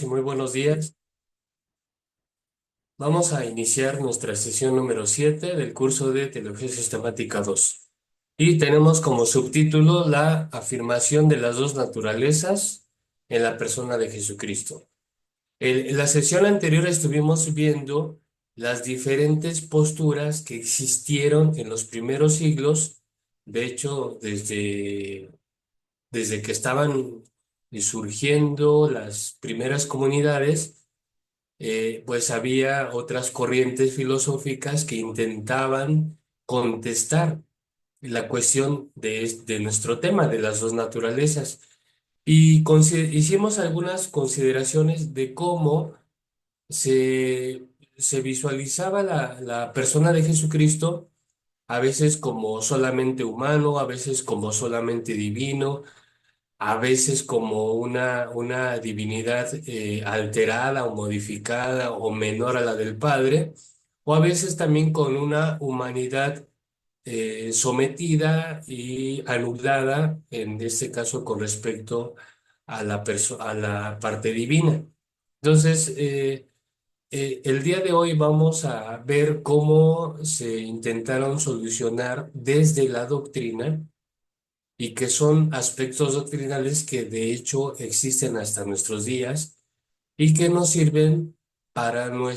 y muy buenos días. Vamos a iniciar nuestra sesión número 7 del curso de Teología Sistemática 2. Y tenemos como subtítulo la afirmación de las dos naturalezas en la persona de Jesucristo. En la sesión anterior estuvimos viendo las diferentes posturas que existieron en los primeros siglos. De hecho, desde que estaban surgiendo las primeras comunidades, pues había otras corrientes filosóficas que intentaban contestar la cuestión de nuestro tema, de las dos naturalezas. Y hicimos algunas consideraciones de cómo se, se visualizaba la persona de Jesucristo, a veces como solamente humano, a veces como solamente divino, a veces como una divinidad alterada o modificada o menor a la del Padre, o a veces también con una humanidad sometida y anulada, en este caso con respecto a a la parte divina. Entonces, el día de hoy vamos a ver cómo se intentaron solucionar desde la doctrina y que son aspectos doctrinales que de hecho existen hasta nuestros días y que nos sirven para no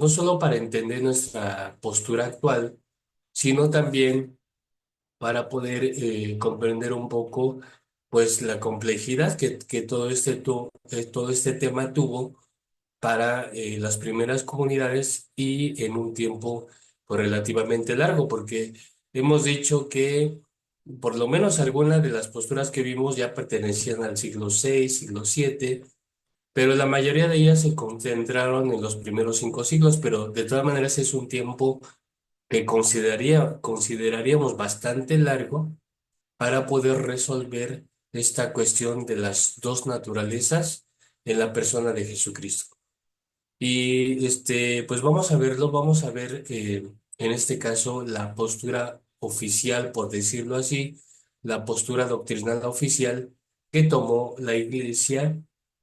solo para entender nuestra postura actual, sino también para poder comprender un poco pues la complejidad que todo este tema tuvo para las primeras comunidades y en un tiempo pues, relativamente largo, porque hemos dicho que por lo menos algunas de las posturas que vimos ya pertenecían al siglo VI, siglo VII, pero la mayoría de ellas se concentraron en los primeros 5 siglos, pero de todas maneras es un tiempo que consideraríamos bastante largo para poder resolver esta cuestión de las dos naturalezas en la persona de Jesucristo. Y pues vamos a verlo, vamos a ver en este caso la postura oficial, por decirlo así, la postura doctrinal oficial que tomó la Iglesia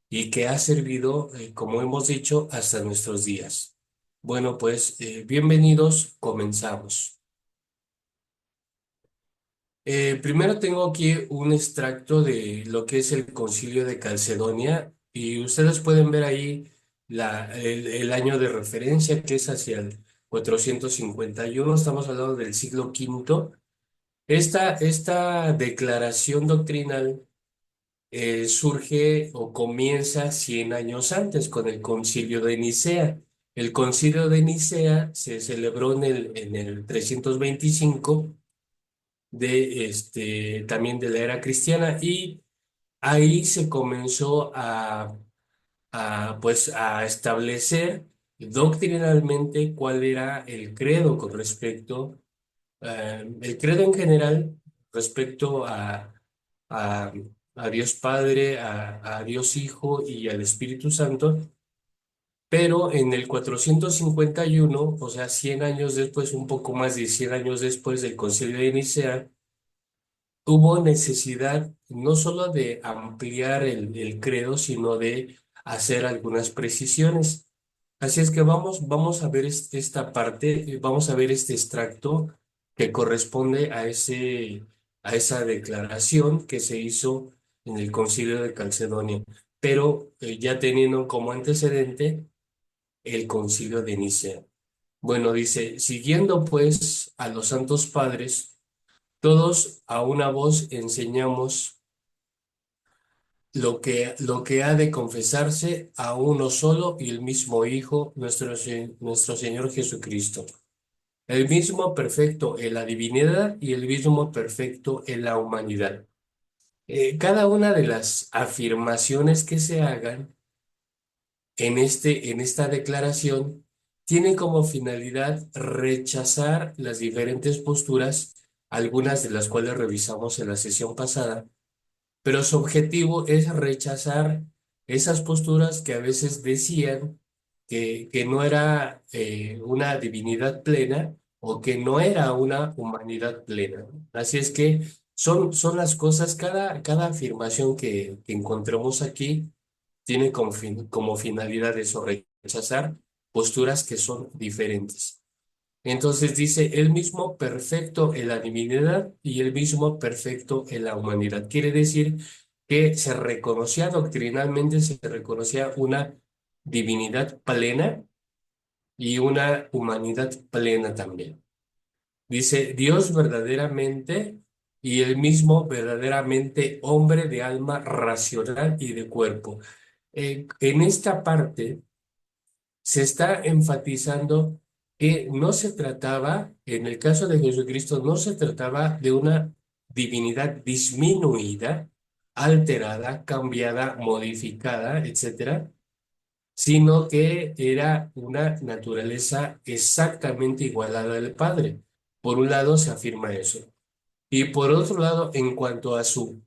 y que ha servido, como hemos dicho, hasta nuestros días. Bueno, pues bienvenidos, comenzamos. Primero tengo aquí un extracto de lo que es el Concilio de Calcedonia y ustedes pueden ver ahí el año de referencia que es hacia el 451. Estamos hablando del siglo quinto. Esta declaración doctrinal surge o comienza 100 años antes con el Concilio de Nicea. El Concilio de Nicea se celebró en el 325 también de la era cristiana y ahí se comenzó pues, a establecer doctrinalmente cuál era el credo con respecto, el credo en general respecto a, a Dios Padre, a Dios Hijo y al Espíritu Santo. Pero en el 451, o sea, 100 años después, un poco más de 100 años después del Concilio de Nicea, hubo necesidad no solo de ampliar el credo, sino de hacer algunas precisiones. Así es que vamos a ver esta parte, vamos a ver este extracto que corresponde a esa declaración que se hizo en el Concilio de Calcedonia, pero ya teniendo como antecedente el Concilio de Nicea. Bueno, dice, siguiendo pues a los santos padres, todos a una voz enseñamos lo que ha de confesarse a uno solo y el mismo Hijo, nuestro Señor Jesucristo. El mismo perfecto en la divinidad y el mismo perfecto en la humanidad. Cada una de las afirmaciones que se hagan en esta declaración tiene como finalidad rechazar las diferentes posturas, algunas de las cuales revisamos en la sesión pasada, pero su objetivo es rechazar esas posturas que a veces decían que no era una divinidad plena o que no era una humanidad plena. Así es que son las cosas, cada afirmación que encontramos aquí tiene como finalidad eso, rechazar posturas que son diferentes. Entonces dice, el mismo perfecto en la divinidad y el mismo perfecto en la humanidad. Quiere decir que se reconocía doctrinalmente, se reconocía una divinidad plena y una humanidad plena también. Dice, Dios verdaderamente y el mismo verdaderamente hombre de alma racional y de cuerpo. En esta parte se está enfatizando que no se trataba, en el caso de Jesucristo, no se trataba de una divinidad disminuida, alterada, cambiada, modificada, etcétera, sino que era una naturaleza exactamente igualada al Padre. Por un lado se afirma eso. Y por otro lado, en cuanto a su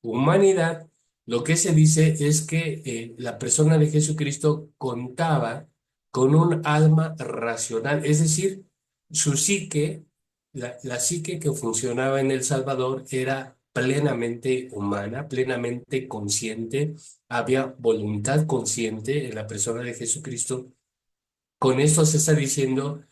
humanidad, lo que se dice es que la persona de Jesucristo contaba con un alma racional, es decir, su psique, la psique que funcionaba en El Salvador era plenamente humana, plenamente consciente, había voluntad consciente en la persona de Jesucristo. Con esto se está diciendo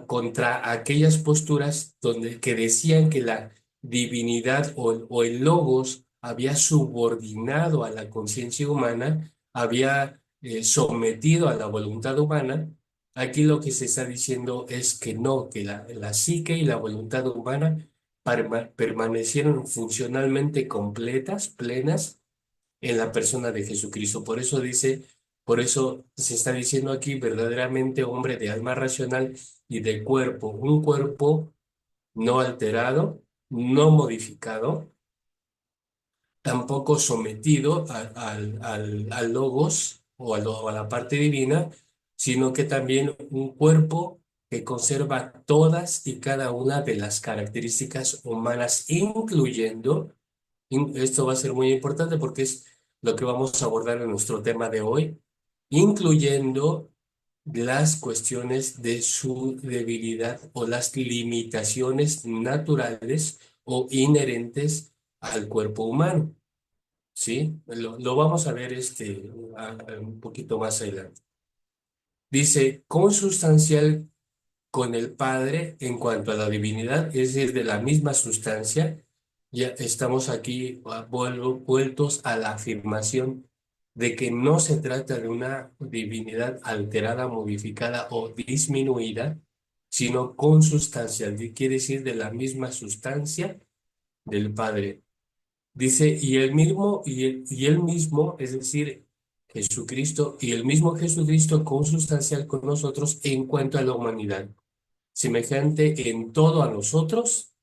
contra aquellas posturas que decían que la divinidad o el logos había subordinado a la conciencia humana, había sometido a la voluntad humana. Aquí lo que se está diciendo es que no, que la psique y la voluntad humana permanecieron funcionalmente completas, plenas en la persona de Jesucristo. Por eso dice, por eso se está diciendo aquí verdaderamente hombre de alma racional y de cuerpo, un cuerpo no alterado, no modificado, tampoco sometido al logos o a la parte divina, sino que también un cuerpo que conserva todas y cada una de las características humanas, incluyendo esto va a ser muy importante porque es lo que vamos a abordar en nuestro tema de hoy, incluyendo las cuestiones de su debilidad o las limitaciones naturales o inherentes al cuerpo humano, ¿sí? Lo vamos a ver un poquito más adelante. Dice, consustancial con el Padre en cuanto a la divinidad, es decir, de la misma sustancia. Ya estamos aquí vueltos a la afirmación de que no se trata de una divinidad alterada, modificada o disminuida, sino consustancial, quiere decir de la misma sustancia del Padre. Dice, y el mismo, es decir, Jesucristo, y el mismo Jesucristo consustancial con nosotros en cuanto a la humanidad semejante en todo a nosotros,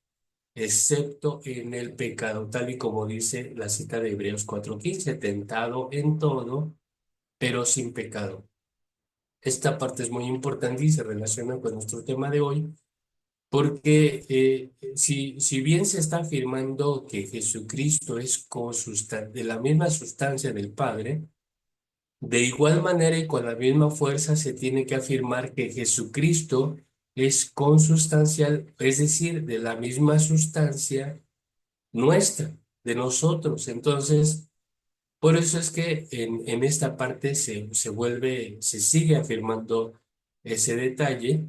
excepto en el pecado, tal y como dice la cita de Hebreos 4:15, tentado en todo, pero sin pecado. Esta parte es muy importante y se relaciona con nuestro tema de hoy, porque si bien se está afirmando que Jesucristo es de la misma sustancia del Padre, de igual manera y con la misma fuerza se tiene que afirmar que Jesucristo es consustancial, es decir, de la misma sustancia nuestra, de nosotros. Entonces, por eso es que en esta parte se sigue afirmando ese detalle,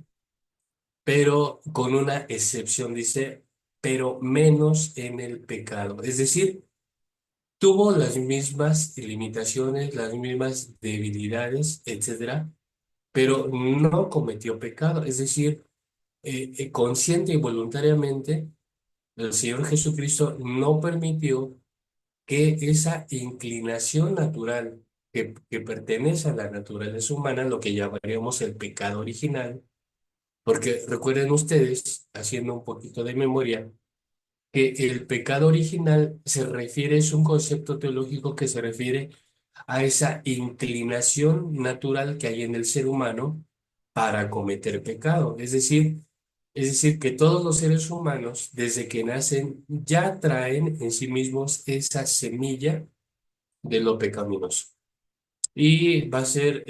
pero con una excepción, dice, pero menos en el pecado. Es decir, tuvo las mismas limitaciones, las mismas debilidades, etcétera, pero no cometió pecado. Es decir, consciente y voluntariamente, el Señor Jesucristo no permitió que esa inclinación natural que pertenece a la naturaleza humana, lo que llamaríamos el pecado original, porque recuerden ustedes, haciendo un poquito de memoria, que el pecado original es un concepto teológico que se refiere a esa inclinación natural que hay en el ser humano para cometer pecado. Es decir, que todos los seres humanos, desde que nacen, ya traen en sí mismos esa semilla de lo pecaminoso. Y va a ser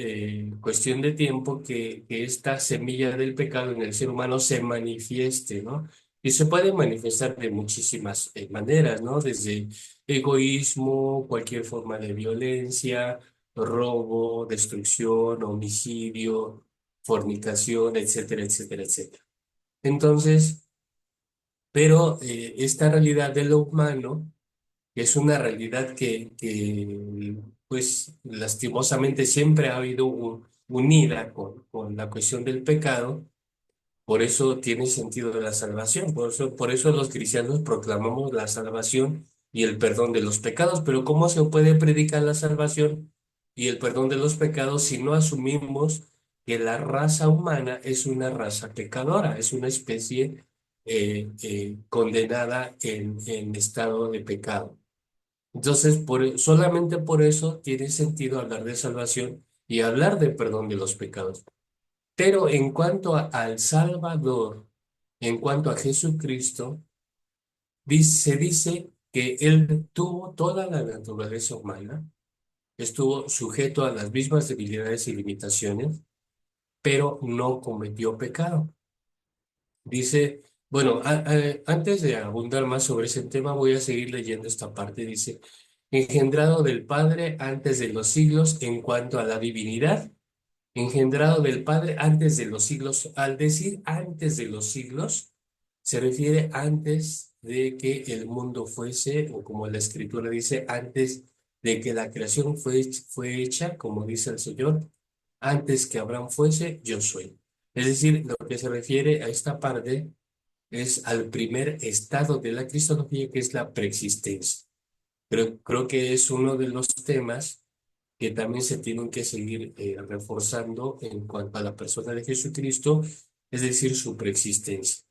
cuestión de tiempo que esta semilla del pecado en el ser humano se manifieste, ¿no? Y se puede manifestar de muchísimas maneras, ¿no? Desde egoísmo, cualquier forma de violencia, robo, destrucción, homicidio, fornicación, etcétera, etcétera, etcétera. Entonces, pero esta realidad de lo humano es una realidad pues, lastimosamente siempre ha habido unida con la cuestión del pecado. Por eso tiene sentido de la salvación. Por eso los cristianos proclamamos la salvación y el perdón de los pecados. Pero ¿cómo se puede predicar la salvación y el perdón de los pecados si no asumimos que la raza humana es una raza pecadora, es una especie condenada en estado de pecado? Entonces, solamente por eso tiene sentido hablar de salvación y hablar de perdón de los pecados. Pero en cuanto al Salvador, en cuanto a Jesucristo, se dice que Él tuvo toda la naturaleza humana, estuvo sujeto a las mismas debilidades y limitaciones, pero no cometió pecado. Dice, bueno, antes de abundar más sobre ese tema, voy a seguir leyendo esta parte. Dice, engendrado del Padre antes de los siglos en cuanto a la divinidad, engendrado del Padre antes de los siglos. Al decir antes de los siglos, se refiere antes de que el mundo fuese, o como la Escritura dice, antes de que la creación fue hecha, como dice el Señor, antes que Abraham fuese, yo soy. Es decir, lo que se refiere a esta parte es al primer estado de la cristología, que es la preexistencia. Creo que es uno de los temas que también se tienen que seguir reforzando en cuanto a la persona de Jesucristo, es decir, su preexistencia.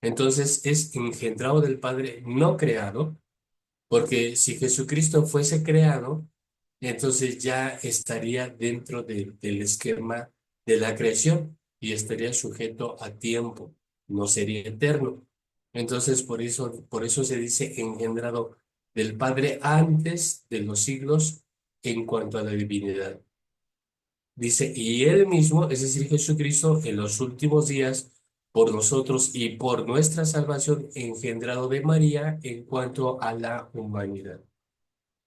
Entonces es engendrado del Padre, no creado, porque si Jesucristo fuese creado, entonces ya estaría dentro del esquema de la creación y estaría sujeto a tiempo, no sería eterno. Entonces por eso se dice engendrado del Padre antes de los siglos en cuanto a la divinidad. Dice, y Él mismo, es decir, Jesucristo, en los últimos días, por nosotros y por nuestra salvación, engendrado de María en cuanto a la humanidad.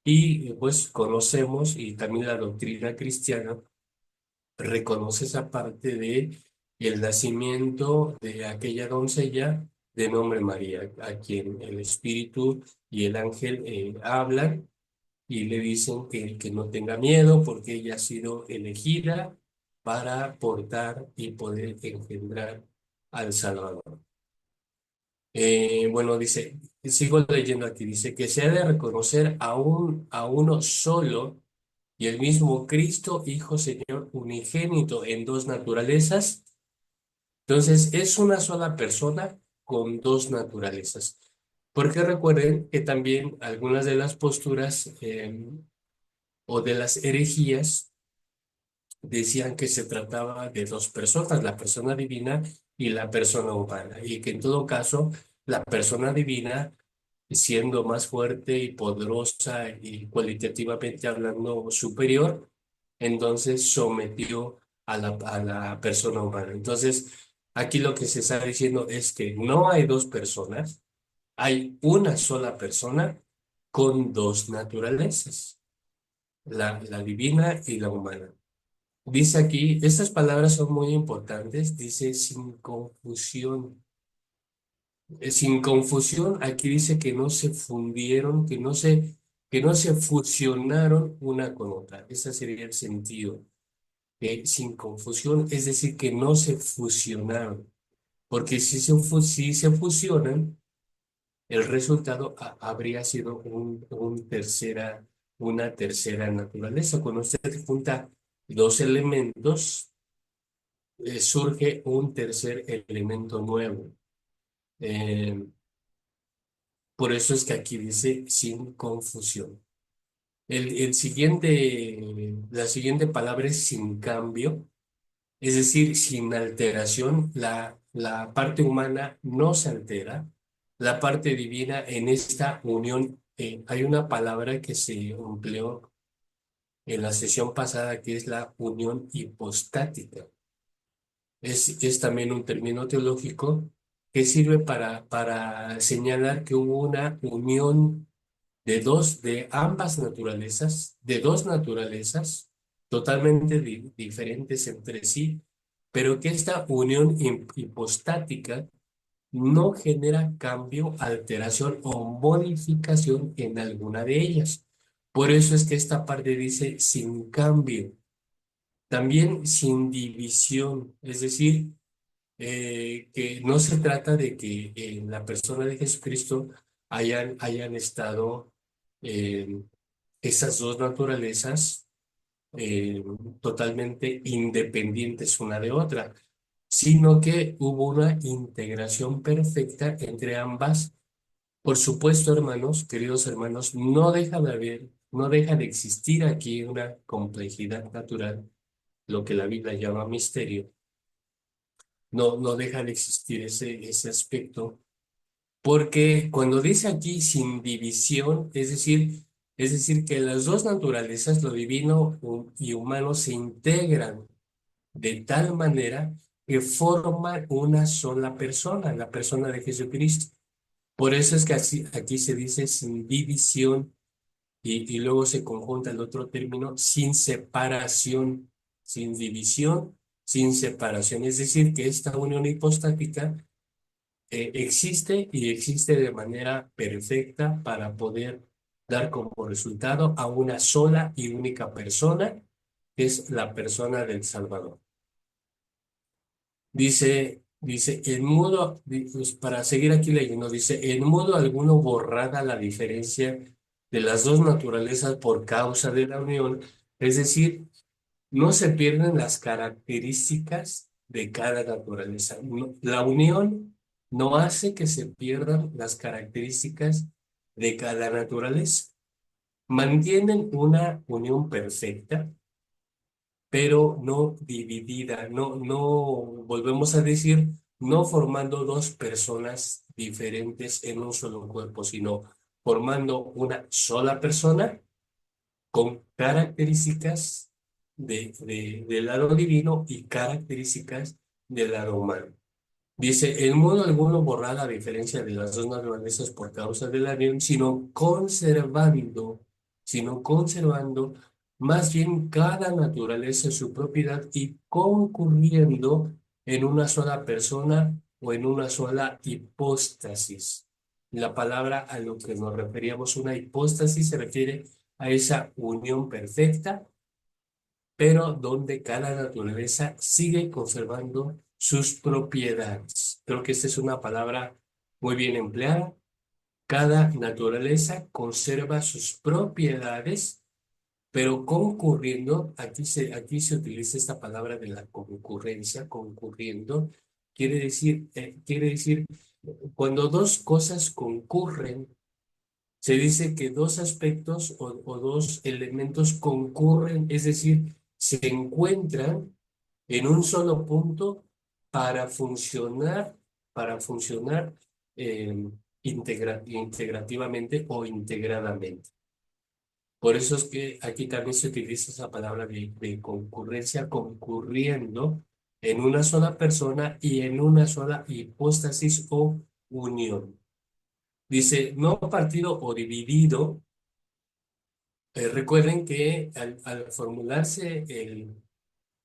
Y pues conocemos, y también la doctrina cristiana reconoce esa parte de el nacimiento de aquella doncella de nombre María, a quien el Espíritu y el ángel hablan y le dicen que no tenga miedo porque ella ha sido elegida para portar y poder engendrar al Salvador. Bueno, dice, sigo leyendo aquí, dice que se ha de reconocer a uno solo y el mismo Cristo, Hijo Señor, unigénito en dos naturalezas. Entonces, es una sola persona con dos naturalezas. Porque recuerden que también algunas de las posturas o de las herejías decían que se trataba de dos personas, la persona divina y la persona humana, y que en todo caso la persona divina, siendo más fuerte y poderosa y cualitativamente hablando superior, entonces sometió a la persona humana. Entonces, aquí lo que se está diciendo es que no hay dos personas, hay una sola persona con dos naturalezas, la divina y la humana. Dice aquí, estas palabras son muy importantes, dice sin confusión. Sin confusión, aquí dice que no se fundieron, que no se fusionaron una con otra. Ese sería el sentido. Sin confusión, es decir, que no se fusionaron. Porque si se fusionan, el resultado habría sido una tercera naturaleza. Cuando usted junta dos elementos, surge un tercer elemento nuevo. Eh, por eso es que aquí dice sin confusión. La siguiente palabra es sin cambio, es decir, sin alteración. La parte humana no se altera. La parte divina en esta unión, hay una palabra que se empleó en la sesión pasada que es la unión hipostática. Es también un término teológico que sirve para señalar que hubo una unión de ambas naturalezas, de dos naturalezas totalmente diferentes entre sí, pero que esta unión hipostática no genera cambio, alteración o modificación en alguna de ellas. Por eso es que esta parte dice sin cambio, también sin división, es decir, que no se trata de que en la persona de Jesucristo hayan estado eh, esas dos naturalezas eh, totalmente independientes una de otra, sino que hubo una integración perfecta entre ambas. Por supuesto, hermanos, queridos hermanos, no deja de existir aquí una complejidad natural, lo que la Biblia llama misterio. No deja de existir ese aspecto, porque cuando dice aquí sin división, es decir, que las dos naturalezas, lo divino y humano, se integran de tal manera que forman una sola persona, la persona de Jesucristo. Por eso es que aquí se dice sin división y luego se conjunta el otro término sin separación, sin división, sin separación. Es decir, que esta unión hipostática existe y existe de manera perfecta para poder dar como resultado a una sola y única persona, que es la persona del Salvador. Pues, para seguir aquí leyendo, dice, en modo alguno borrada la diferencia de las dos naturalezas por causa de la unión, es decir, no se pierden las características de cada naturaleza. La unión no hace que se pierdan las características de cada naturaleza. Mantienen una unión perfecta, pero no dividida, volvemos a decir, no formando dos personas diferentes en un solo cuerpo, sino formando una sola persona con características del lado divino y características del lado humano. Dice, en modo alguno borrar la diferencia de las dos naturalezas por causa de la unión, sino conservando más bien cada naturaleza su propiedad y concurriendo en una sola persona o en una sola hipóstasis. La palabra a lo que nos referíamos, una hipóstasis, se refiere a esa unión perfecta, pero donde cada naturaleza sigue conservando sus propiedades. Creo que esta es una palabra muy bien empleada. Cada naturaleza conserva sus propiedades, pero concurriendo, aquí se utiliza esta palabra de la concurrencia, concurriendo, quiere decir, cuando dos cosas concurren, se dice que dos aspectos o dos elementos concurren, es decir, se encuentran en un solo punto para funcionar, para funcionar integrativamente o integradamente. Por eso es que aquí también se utiliza esa palabra de concurrencia, concurriendo en una sola persona y en una sola hipóstasis o unión. Dice, no partido o dividido. Recuerden que al formularse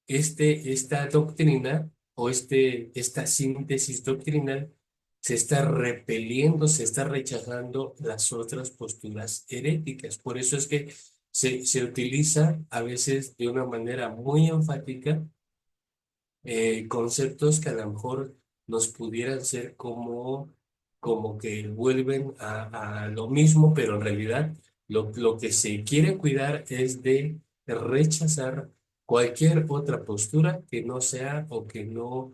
esta doctrina o esta síntesis doctrinal, se está repeliendo, se está rechazando las otras posturas heréticas. Por eso es que se utiliza a veces de una manera muy enfática conceptos que a lo mejor nos pudieran ser como que vuelven a lo mismo, pero en realidad lo que se quiere cuidar es de rechazar cualquier otra postura que no sea o que no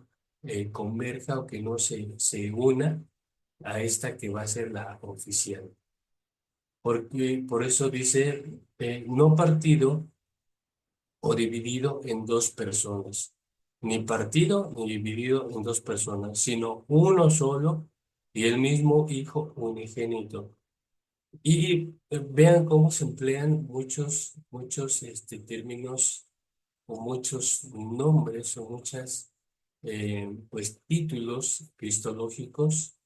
converja o que no se una a esta que va a ser la oficial. Porque por eso dice no partido o dividido en dos personas, ni partido ni dividido en dos personas, sino uno solo y el mismo Hijo unigénito. Y vean cómo se emplean muchos términos o muchos nombres o muchas pues títulos cristológicos,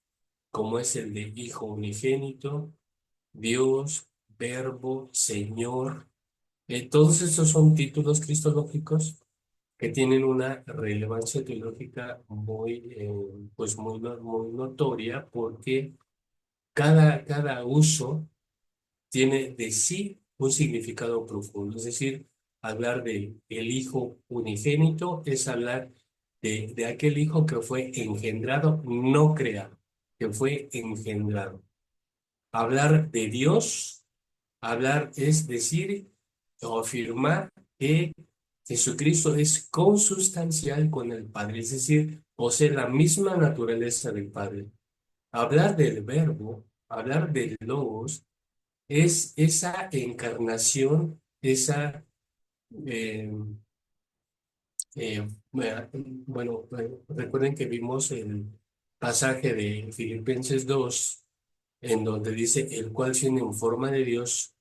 como es el de Hijo unigénito, Dios, Verbo, Señor. Todos estos son títulos cristológicos que tienen una relevancia teológica pues muy notoria porque cada uso tiene de sí un significado profundo. Es decir, hablar de el Hijo unigénito es hablar de aquel Hijo que fue engendrado, no creado, que fue engendrado. Hablar de Dios, hablar es decir o afirmar que Jesucristo es consustancial con el Padre, es decir, posee la misma naturaleza del Padre. Hablar del Verbo, hablar del Logos, es esa encarnación, eh, recuerden que vimos el pasaje de Filipenses 2 en donde dice, el cual siendo en forma de Dios,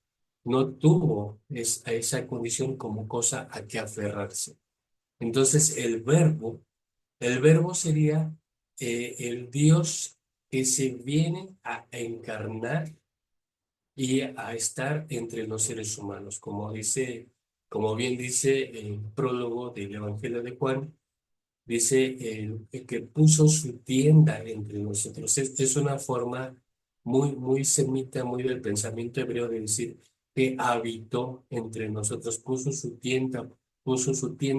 no tuvo a esa condición como cosa a que aferrarse. Entonces, el verbo sería el Dios que se viene a encarnar y a estar entre los seres humanos, como bien dice el prólogo del Evangelio de Juan, dice el que puso su tienda entre nosotros. Es una forma muy semita, muy del pensamiento hebreo de decir que habitó entre nosotros, puso su tienda,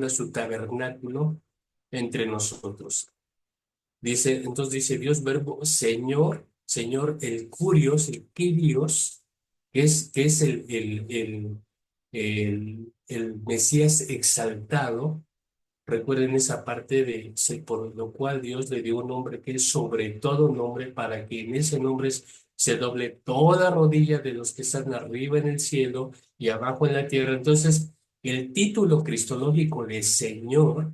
su tabernáculo entre nosotros. Entonces dice Dios verbo Señor, Señor, el Curios, el Kyrios, que es el Mesías exaltado. Recuerden esa parte por lo cual Dios le dio un nombre que es sobre todo nombre, para que en ese nombre se doble toda rodilla de los que están arriba en el cielo y abajo en la tierra. Entonces, el título cristológico de Señor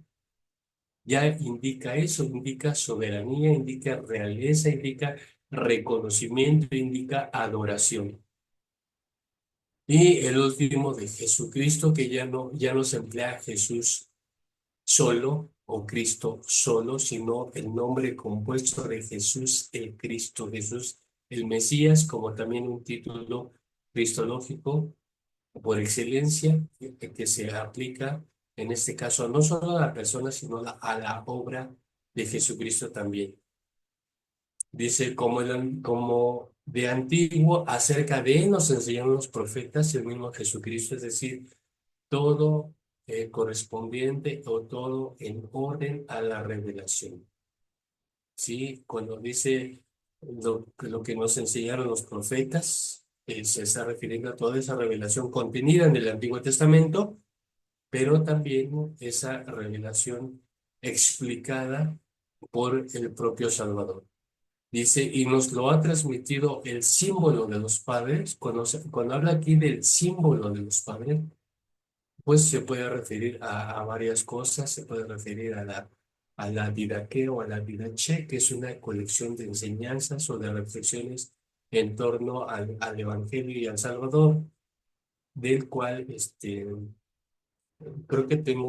ya indica eso, indica soberanía, indica realeza, indica reconocimiento, indica adoración. Y el último de Jesucristo, que ya no se emplea Jesús solo o Cristo solo, sino el nombre compuesto de Jesús el Cristo, Jesús el Mesías, como también un título cristológico por excelencia que se aplica en este caso no solo a la persona, sino a la obra de Jesucristo también. Dice, como de antiguo acerca de él nos enseñaron los profetas y el mismo Jesucristo, es decir, todo correspondiente o todo en orden a la revelación. ¿Sí? Cuando dice lo que nos enseñaron los profetas, se está refiriendo a toda esa revelación contenida en el Antiguo Testamento, pero también esa revelación explicada por el propio Salvador. Dice, y nos lo ha transmitido el símbolo de los padres. Cuando habla aquí del símbolo de los padres, pues se puede referir a varias cosas, se puede referir a la Didaqué o a la Didache, que es una colección de enseñanzas o de reflexiones en torno al Evangelio y al Salvador, del cual creo que tengo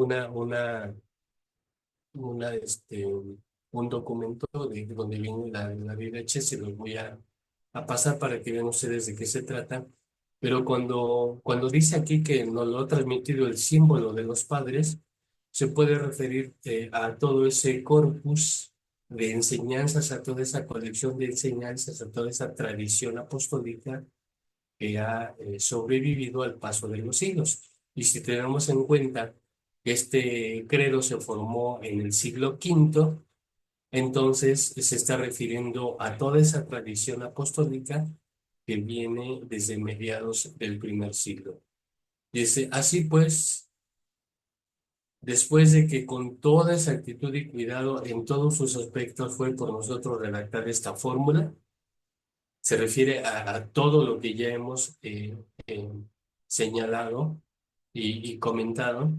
un documento donde viene la Didache, se los voy a pasar para que vean ustedes de qué se trata. Pero cuando dice aquí que nos lo ha transmitido el símbolo de los padres, se puede referir a todo ese corpus de enseñanzas, a toda esa colección de enseñanzas, a toda esa tradición apostólica que ha sobrevivido al paso de los siglos. Y si tenemos en cuenta que este credo se formó en el siglo V, entonces se está refiriendo a toda esa tradición apostólica que viene desde mediados del primer siglo. Dice, así pues, después de que con toda exactitud y cuidado en todos sus aspectos fue por nosotros redactar esta fórmula, se refiere a todo lo que ya hemos señalado y comentado.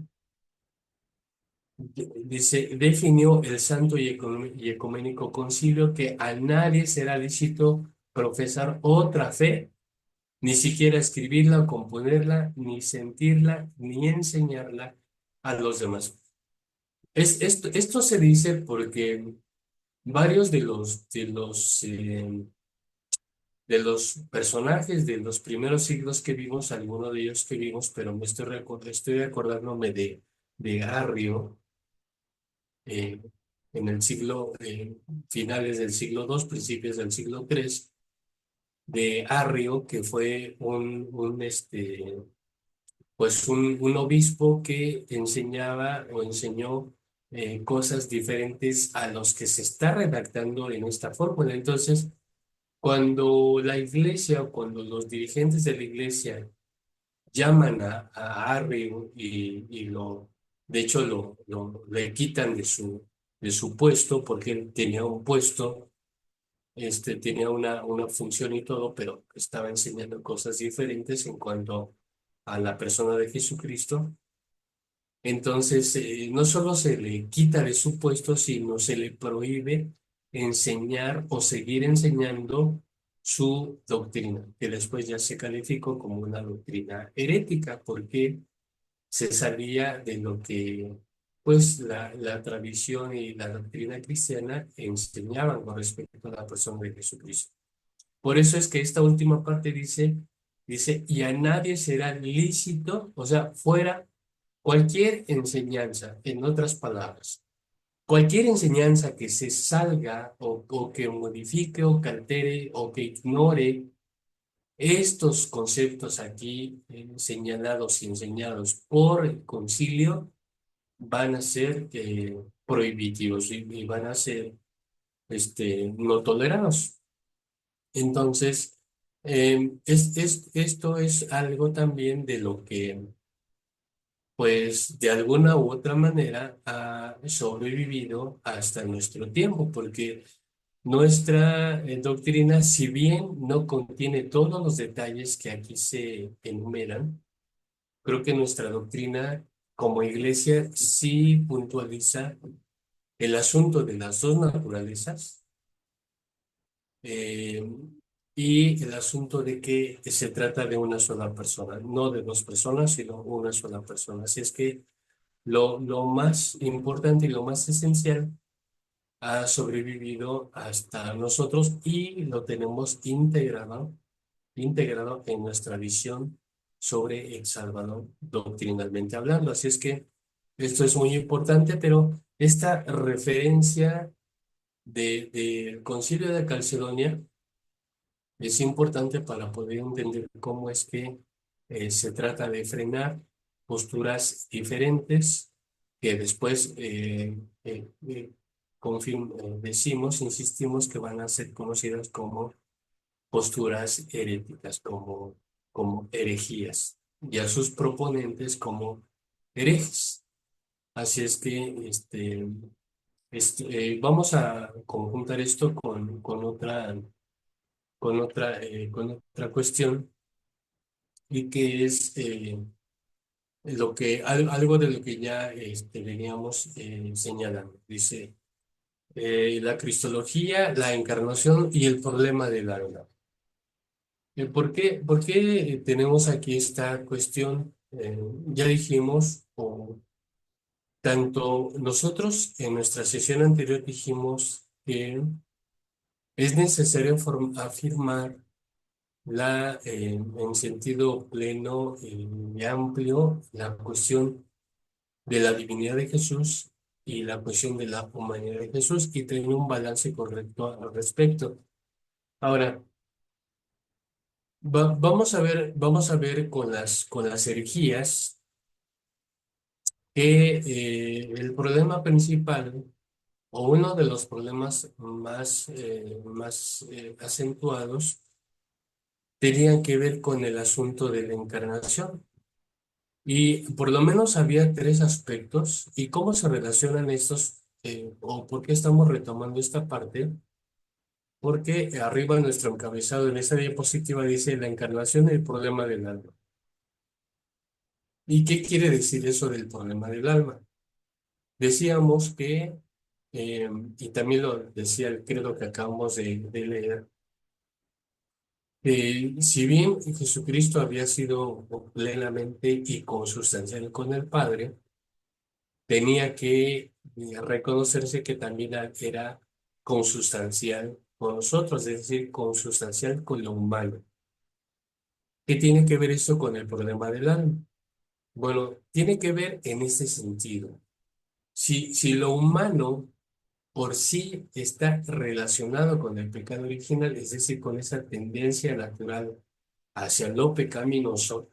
Dice, definió el Santo y Ecuménico Concilio que a nadie será lícito profesar otra fe, ni siquiera escribirla o componerla, ni sentirla, ni enseñarla a los demás. Esto se dice porque varios de los de los personajes de los primeros siglos que vimos, alguno de ellos que vimos, pero estoy acordándome de Arrio, eh, en el siglo, finales del siglo II, principios del siglo III, de Arrio, que fue pues un obispo que enseñaba o enseñó cosas diferentes a los que se está redactando en esta fórmula. Entonces, cuando la iglesia o cuando los dirigentes de la iglesia llaman a Arrio de hecho, le quitan de su puesto porque él tenía un puesto, tenía una función y todo, pero estaba enseñando cosas diferentes en cuanto a la persona de Jesucristo. Entonces, no solo se le quita de su puesto, sino se le prohíbe enseñar o seguir enseñando su doctrina, que después ya se calificó como una doctrina herética, porque se salía de lo que, pues, la tradición y la doctrina cristiana enseñaban con respecto a la persona de Jesucristo. Por eso es que esta última parte dice, y a nadie será lícito, o sea, fuera cualquier enseñanza, en otras palabras, cualquier enseñanza que se salga o que modifique o que altere o que ignore estos conceptos aquí señalados y enseñados por el concilio van a ser prohibitivos y van a ser no tolerados. Entonces, esto es algo también de lo que pues de alguna u otra manera ha sobrevivido hasta nuestro tiempo, porque nuestra doctrina, si bien no contiene todos los detalles que aquí se enumeran, creo que nuestra doctrina como iglesia sí puntualiza el asunto de las dos naturalezas, eh, y el asunto de que se trata de una sola persona, no de dos personas, sino una sola persona. Así es que lo más importante y lo más esencial ha sobrevivido hasta nosotros y lo tenemos integrado en nuestra visión sobre El Salvador, doctrinalmente hablando. Así es que esto es muy importante, pero esta referencia del Concilio de Calcedonia es importante para poder entender cómo es que se trata de frenar posturas diferentes que después decimos, insistimos que van a ser conocidas como posturas heréticas, como herejías, y a sus proponentes como herejes. Así es que vamos a conjuntar esto con otra cuestión, y que es algo de lo que ya veníamos señalando. Dice la cristología, la encarnación y el problema del alma. ¿Por qué tenemos aquí esta cuestión? Ya dijimos, o tanto nosotros en nuestra sesión anterior dijimos que es necesario afirmar en sentido pleno y amplio la cuestión de la divinidad de Jesús y la cuestión de la humanidad de Jesús y tener un balance correcto al respecto. Ahora, vamos a ver con las herejías que el problema principal o uno de los problemas más acentuados tenían que ver con el asunto de la encarnación. Y por lo menos había tres aspectos. ¿Y cómo se relacionan estos? ¿O por qué estamos retomando esta parte? Porque arriba en nuestro encabezado, en esta diapositiva, dice la encarnación y el problema del alma. ¿Y qué quiere decir eso del problema del alma? Decíamos que, y también lo decía el credo que acabamos de leer, si bien Jesucristo había sido plenamente y consustancial con el Padre, tenía que reconocerse que también era consustancial con nosotros, es decir, consustancial con lo humano. ¿Qué tiene que ver esto con el problema del alma? Bueno, tiene que ver en este sentido. Si lo humano por sí está relacionado con el pecado original, es decir, con esa tendencia natural hacia lo pecaminoso,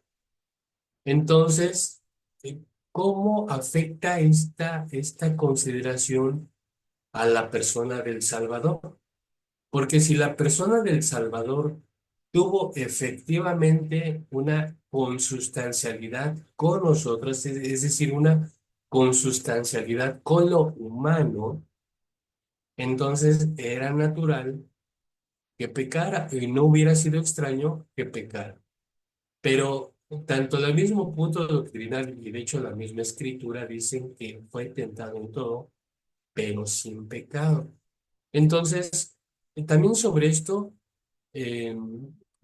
entonces, ¿cómo afecta esta consideración a la persona del Salvador? Porque si la persona del Salvador tuvo efectivamente una consustancialidad con nosotros, es decir, una consustancialidad con lo humano, entonces era natural que pecara y no hubiera sido extraño que pecara. Pero tanto el mismo punto doctrinal y de hecho la misma escritura dicen que fue tentado en todo, pero sin pecado. Entonces, también sobre esto, eh,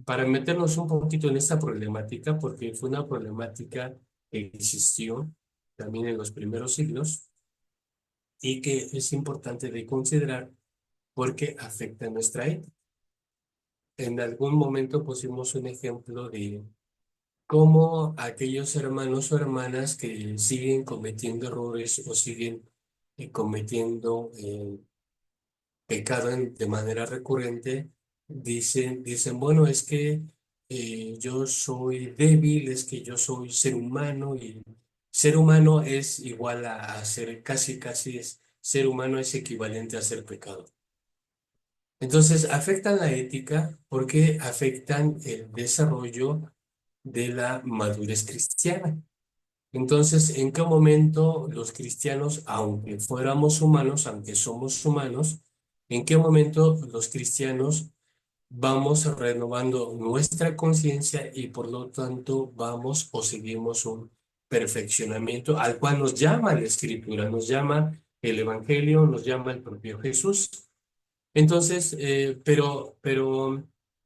para meternos un poquito en esta problemática, porque fue una problemática que existió también en los primeros siglos y que es importante de considerar porque afecta a nuestra ética. En algún momento pusimos un ejemplo de cómo aquellos hermanos o hermanas que siguen cometiendo errores o siguen cometiendo pecado de manera recurrente, dicen, bueno, es que yo soy débil, es que yo soy ser humano y ser humano es igual a ser, casi es, ser humano es equivalente a ser pecado. Entonces, afectan la ética porque afectan el desarrollo de la madurez cristiana. Entonces, ¿en qué momento los cristianos, aunque fuéramos humanos, aunque somos humanos, en qué momento los cristianos vamos renovando nuestra conciencia y por lo tanto vamos o seguimos un perfeccionamiento al cual nos llama la Escritura, nos llama el Evangelio, nos llama el propio Jesús? Entonces, pero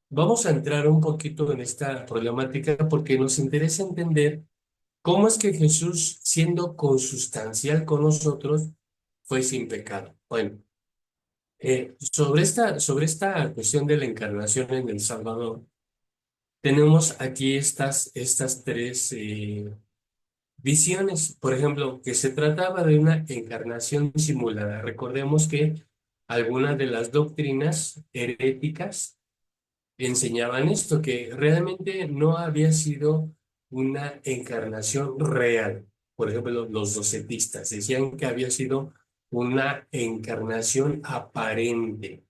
vamos a entrar un poquito en esta problemática porque nos interesa entender cómo es que Jesús, siendo consustancial con nosotros, fue sin pecado. Bueno, sobre esta cuestión de la encarnación en El Salvador, tenemos aquí estas tres visiones. Por ejemplo, que se trataba de una encarnación simulada. Recordemos que algunas de las doctrinas heréticas enseñaban esto, que realmente no había sido una encarnación real. Por ejemplo, los docetistas decían que había sido una encarnación aparente,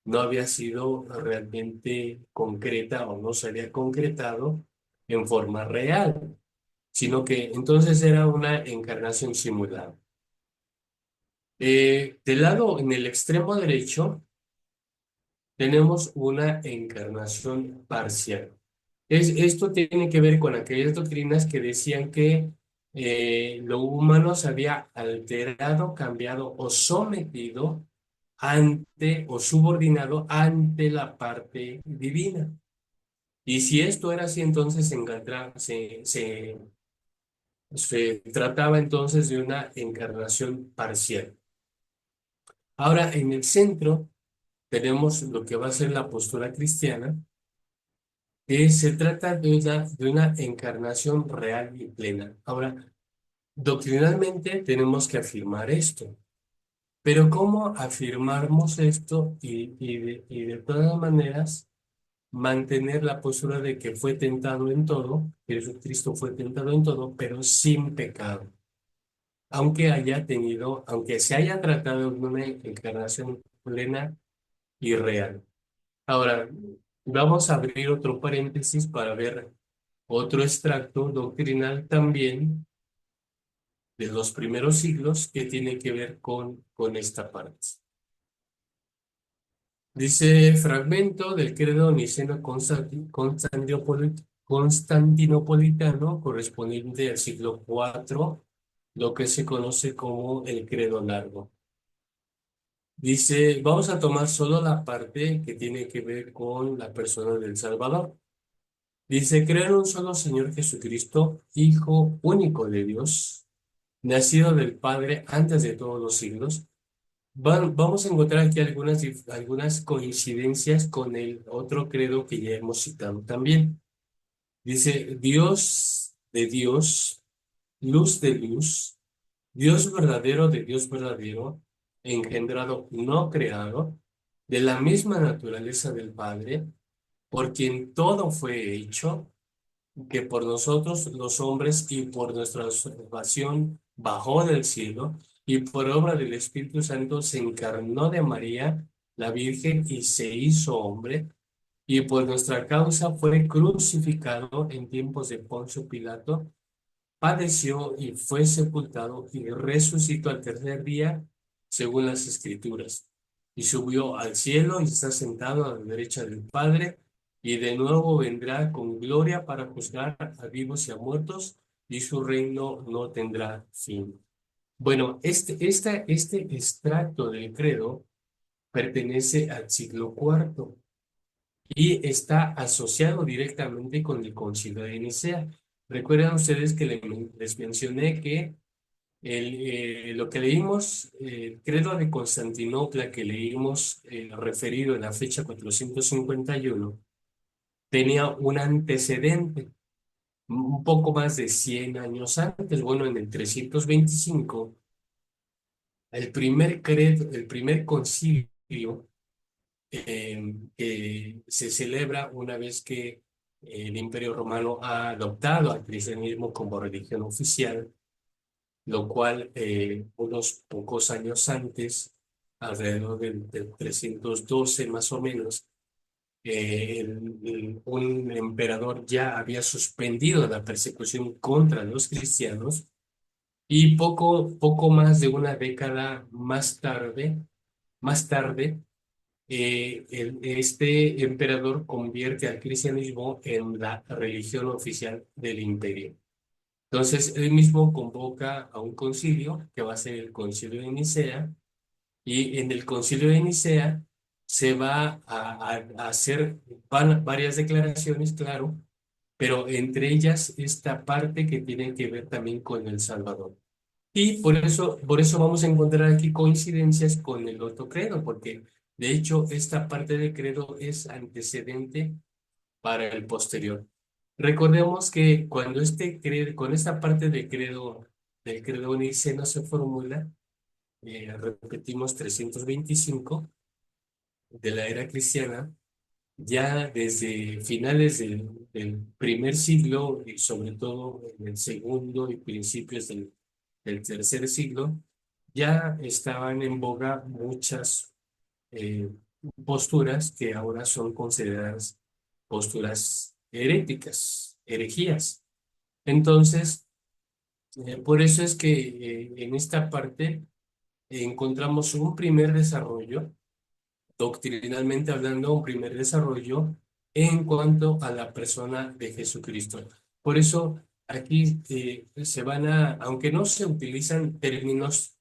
no había sido realmente concreta o no se había concretado en forma real, sino que entonces era una encarnación simulada. Del lado, en el extremo derecho, tenemos una encarnación parcial. Esto tiene que ver con aquellas doctrinas que decían que lo humano se había alterado, cambiado o sometido ante o subordinado ante la parte divina. Y si esto era así, entonces se trataba entonces de una encarnación parcial. Ahora, en el centro tenemos lo que va a ser la postura cristiana, que se trata de una encarnación real y plena. Ahora, doctrinalmente tenemos que afirmar esto, pero ¿cómo afirmamos esto y de todas maneras mantener la postura de que fue tentado en todo, que Jesucristo fue tentado en todo, pero sin pecado? Aunque se haya tratado de una encarnación plena y real. Ahora, vamos a abrir otro paréntesis para ver otro extracto doctrinal también de los primeros siglos que tiene que ver con esta parte. Dice fragmento del credo constantinopolitano correspondiente al siglo IV, lo que se conoce como el credo largo. Dice, vamos a tomar solo la parte que tiene que ver con la persona del Salvador. Dice, creo en un solo Señor Jesucristo, Hijo único de Dios, nacido del Padre antes de todos los siglos, Vamos a encontrar aquí algunas coincidencias con el otro credo que ya hemos citado también. Dice, Dios de Dios, luz de luz, Dios verdadero de Dios verdadero, engendrado, no creado, de la misma naturaleza del Padre, por quien todo fue hecho, que por nosotros los hombres y por nuestra salvación bajó del cielo, y por obra del Espíritu Santo se encarnó de María, la Virgen, y se hizo hombre, y por nuestra causa fue crucificado en tiempos de Poncio Pilato, padeció y fue sepultado y resucitó al tercer día, según las Escrituras, y subió al cielo y está sentado a la derecha del Padre, y de nuevo vendrá con gloria para juzgar a vivos y a muertos, y su reino no tendrá fin. Bueno, este extracto del credo pertenece al siglo cuarto y está asociado directamente con el Concilio de Nicea. Recuerdan ustedes que les mencioné que lo que leímos, el credo de Constantinopla que leímos referido en la fecha 451, tenía un antecedente un poco más de 100 años antes. Bueno, en el 325, el primer concilio que se celebra una vez que el Imperio Romano ha adoptado al cristianismo como religión oficial, lo cual unos pocos años antes, alrededor del 312 más o menos, un emperador ya había suspendido la persecución contra los cristianos y poco más de una década más tarde, este emperador convierte al cristianismo en la religión oficial del imperio. Entonces, él mismo convoca a un concilio, que va a ser el concilio de Nicea, y en el concilio de Nicea se va a hacer varias declaraciones, claro, pero entre ellas esta parte que tiene que ver también con El Salvador. Y por eso vamos a encontrar aquí coincidencias con el otro credo, porque de hecho esta parte del credo es antecedente para el posterior. Recordemos que cuando con esta parte del credo niceno se formula, repetimos 325 de la era cristiana, ya desde finales del primer siglo y sobre todo en el segundo y principios del tercer siglo, ya estaban en boga muchas eh, posturas que ahora son consideradas posturas heréticas, herejías. Entonces, por eso es que en esta parte encontramos un primer desarrollo, doctrinalmente hablando, un primer desarrollo en cuanto a la persona de Jesucristo. Por eso aquí aunque no se utilizan términos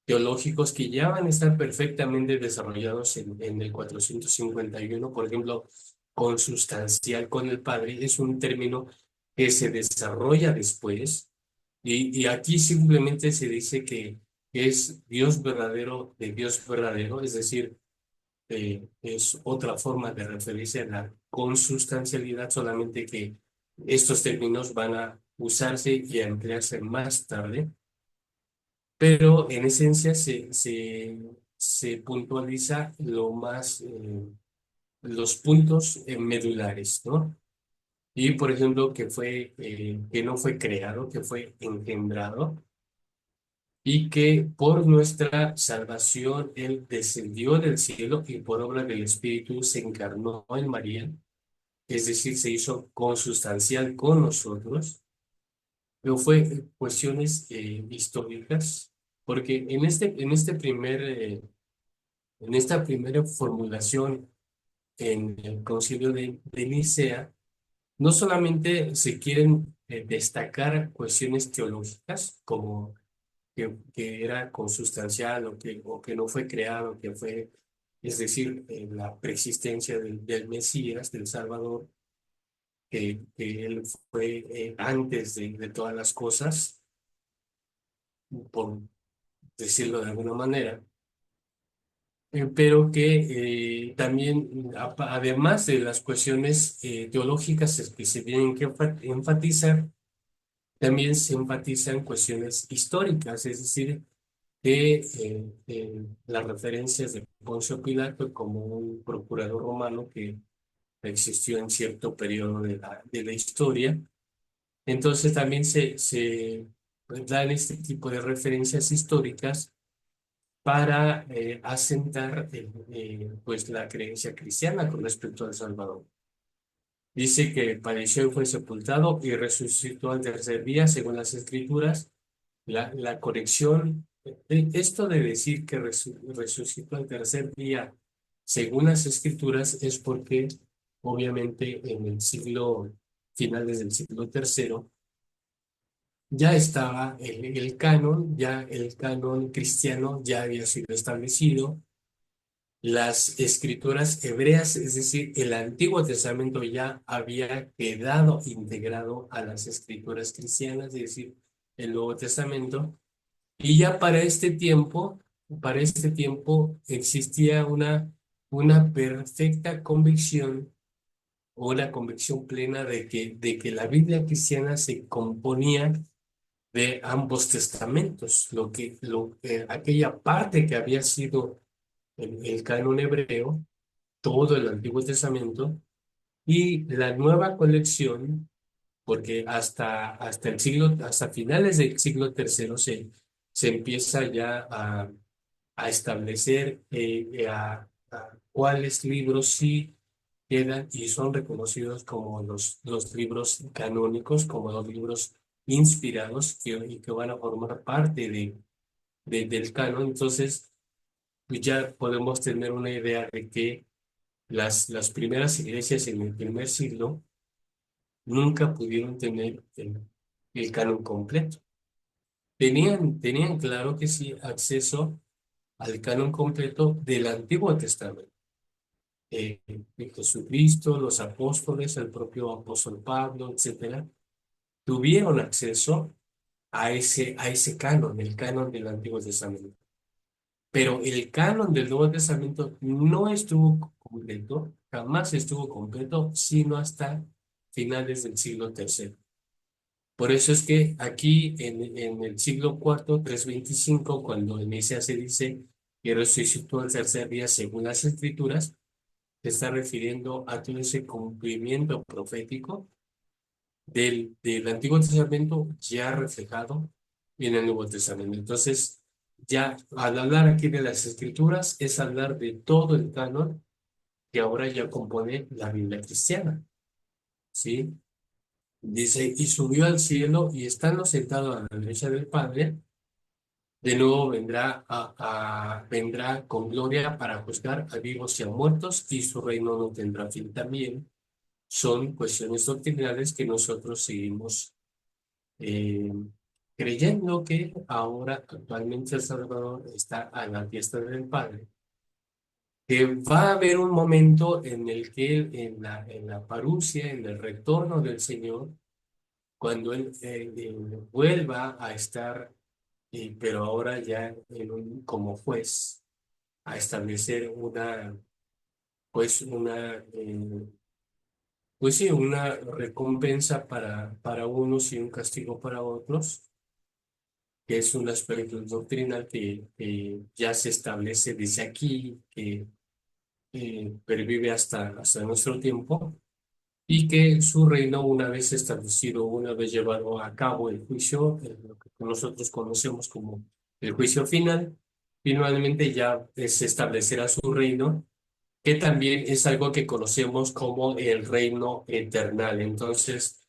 teológicos que ya van a estar perfectamente desarrollados en el 451, por ejemplo, consustancial con el Padre, es un término que se desarrolla después, y aquí simplemente se dice que es Dios verdadero de Dios verdadero, es decir, es otra forma de referirse a la consustancialidad, solamente que estos términos van a usarse y a emplearse más tarde, pero en esencia se puntualiza los puntos medulares, ¿no? Y por ejemplo, que no fue creado, que fue engendrado, y que por nuestra salvación Él descendió del cielo y por obra del Espíritu se encarnó en María, es decir, se hizo consustancial con nosotros, pero fue cuestiones históricas, porque en esta primera formulación en el Concilio de Nicea, no solamente se quieren destacar cuestiones teológicas, como que era consustancial o que no fue creado, es decir, la preexistencia del Mesías, del Salvador, que él fue antes de todas las cosas, por decirlo de alguna manera, pero que también, además de las cuestiones teológicas que se tienen que enfatizar, también se enfatizan cuestiones históricas, es decir, que las referencias de Poncio Pilato como un procurador romano que existió en cierto periodo de la historia. Entonces también se dan este tipo de referencias históricas para asentar pues la creencia cristiana con respecto al Salvador. Dice que padeció y fue sepultado y resucitó al tercer día, según las Escrituras. La conexión, esto de decir que resucitó al tercer día, según las Escrituras, es porque obviamente en el siglo, finales del siglo tercero, ya estaba ya el canon cristiano ya había sido establecido. Las escrituras hebreas, es decir, el Antiguo Testamento ya había quedado integrado a las escrituras cristianas, es decir, el Nuevo Testamento. Y ya para este tiempo existía una perfecta convicción o una convicción plena de que la Biblia cristiana se componía de ambos testamentos, aquella parte que había sido el canon hebreo, todo el Antiguo Testamento, y la nueva colección, porque hasta finales del siglo tercero se empieza ya a establecer cuáles libros sí quedan y son reconocidos como los libros canónicos, como los libros inspirados y que van a formar parte del canon. Entonces, pues ya podemos tener una idea de que las primeras iglesias en el primer siglo nunca pudieron tener el canon completo. Tenían claro que sí acceso al canon completo del Antiguo Testamento. De Jesucristo, los apóstoles, el propio apóstol Pablo, etcétera, tuvieron acceso a ese canon, el canon del Antiguo Testamento. Pero el canon del Nuevo Testamento no estuvo completo, jamás estuvo completo, sino hasta finales del siglo tercero. Por eso es que aquí en el siglo cuarto, 325, cuando en ese se dice que resucitó el tercer día según las Escrituras, se está refiriendo a todo ese cumplimiento profético del Antiguo Testamento ya reflejado en el Nuevo Testamento. Entonces, ya al hablar aquí de las Escrituras, es hablar de todo el canon que ahora ya compone la Biblia cristiana, ¿sí? Dice, y subió al cielo y estando sentado a la derecha del Padre, de nuevo vendrá con gloria para juzgar a vivos y a muertos, y su reino no tendrá fin también. Son cuestiones doctrinales que nosotros seguimos eh, creyendo que ahora actualmente El Salvador está a la fiesta del Padre, que va a haber un momento en el que en la parusia, en el retorno del Señor, cuando Él vuelva a estar, pero ahora ya como juez, a establecer pues sí, una recompensa para unos y un castigo para otros, que es un aspecto doctrinal que ya se establece desde aquí, que pervive hasta nuestro tiempo, y que su reino, una vez establecido, una vez llevado a cabo el juicio, lo que nosotros conocemos como el juicio final, finalmente ya se establecerá su reino, que también es algo que conocemos como el reino eternal. Entonces,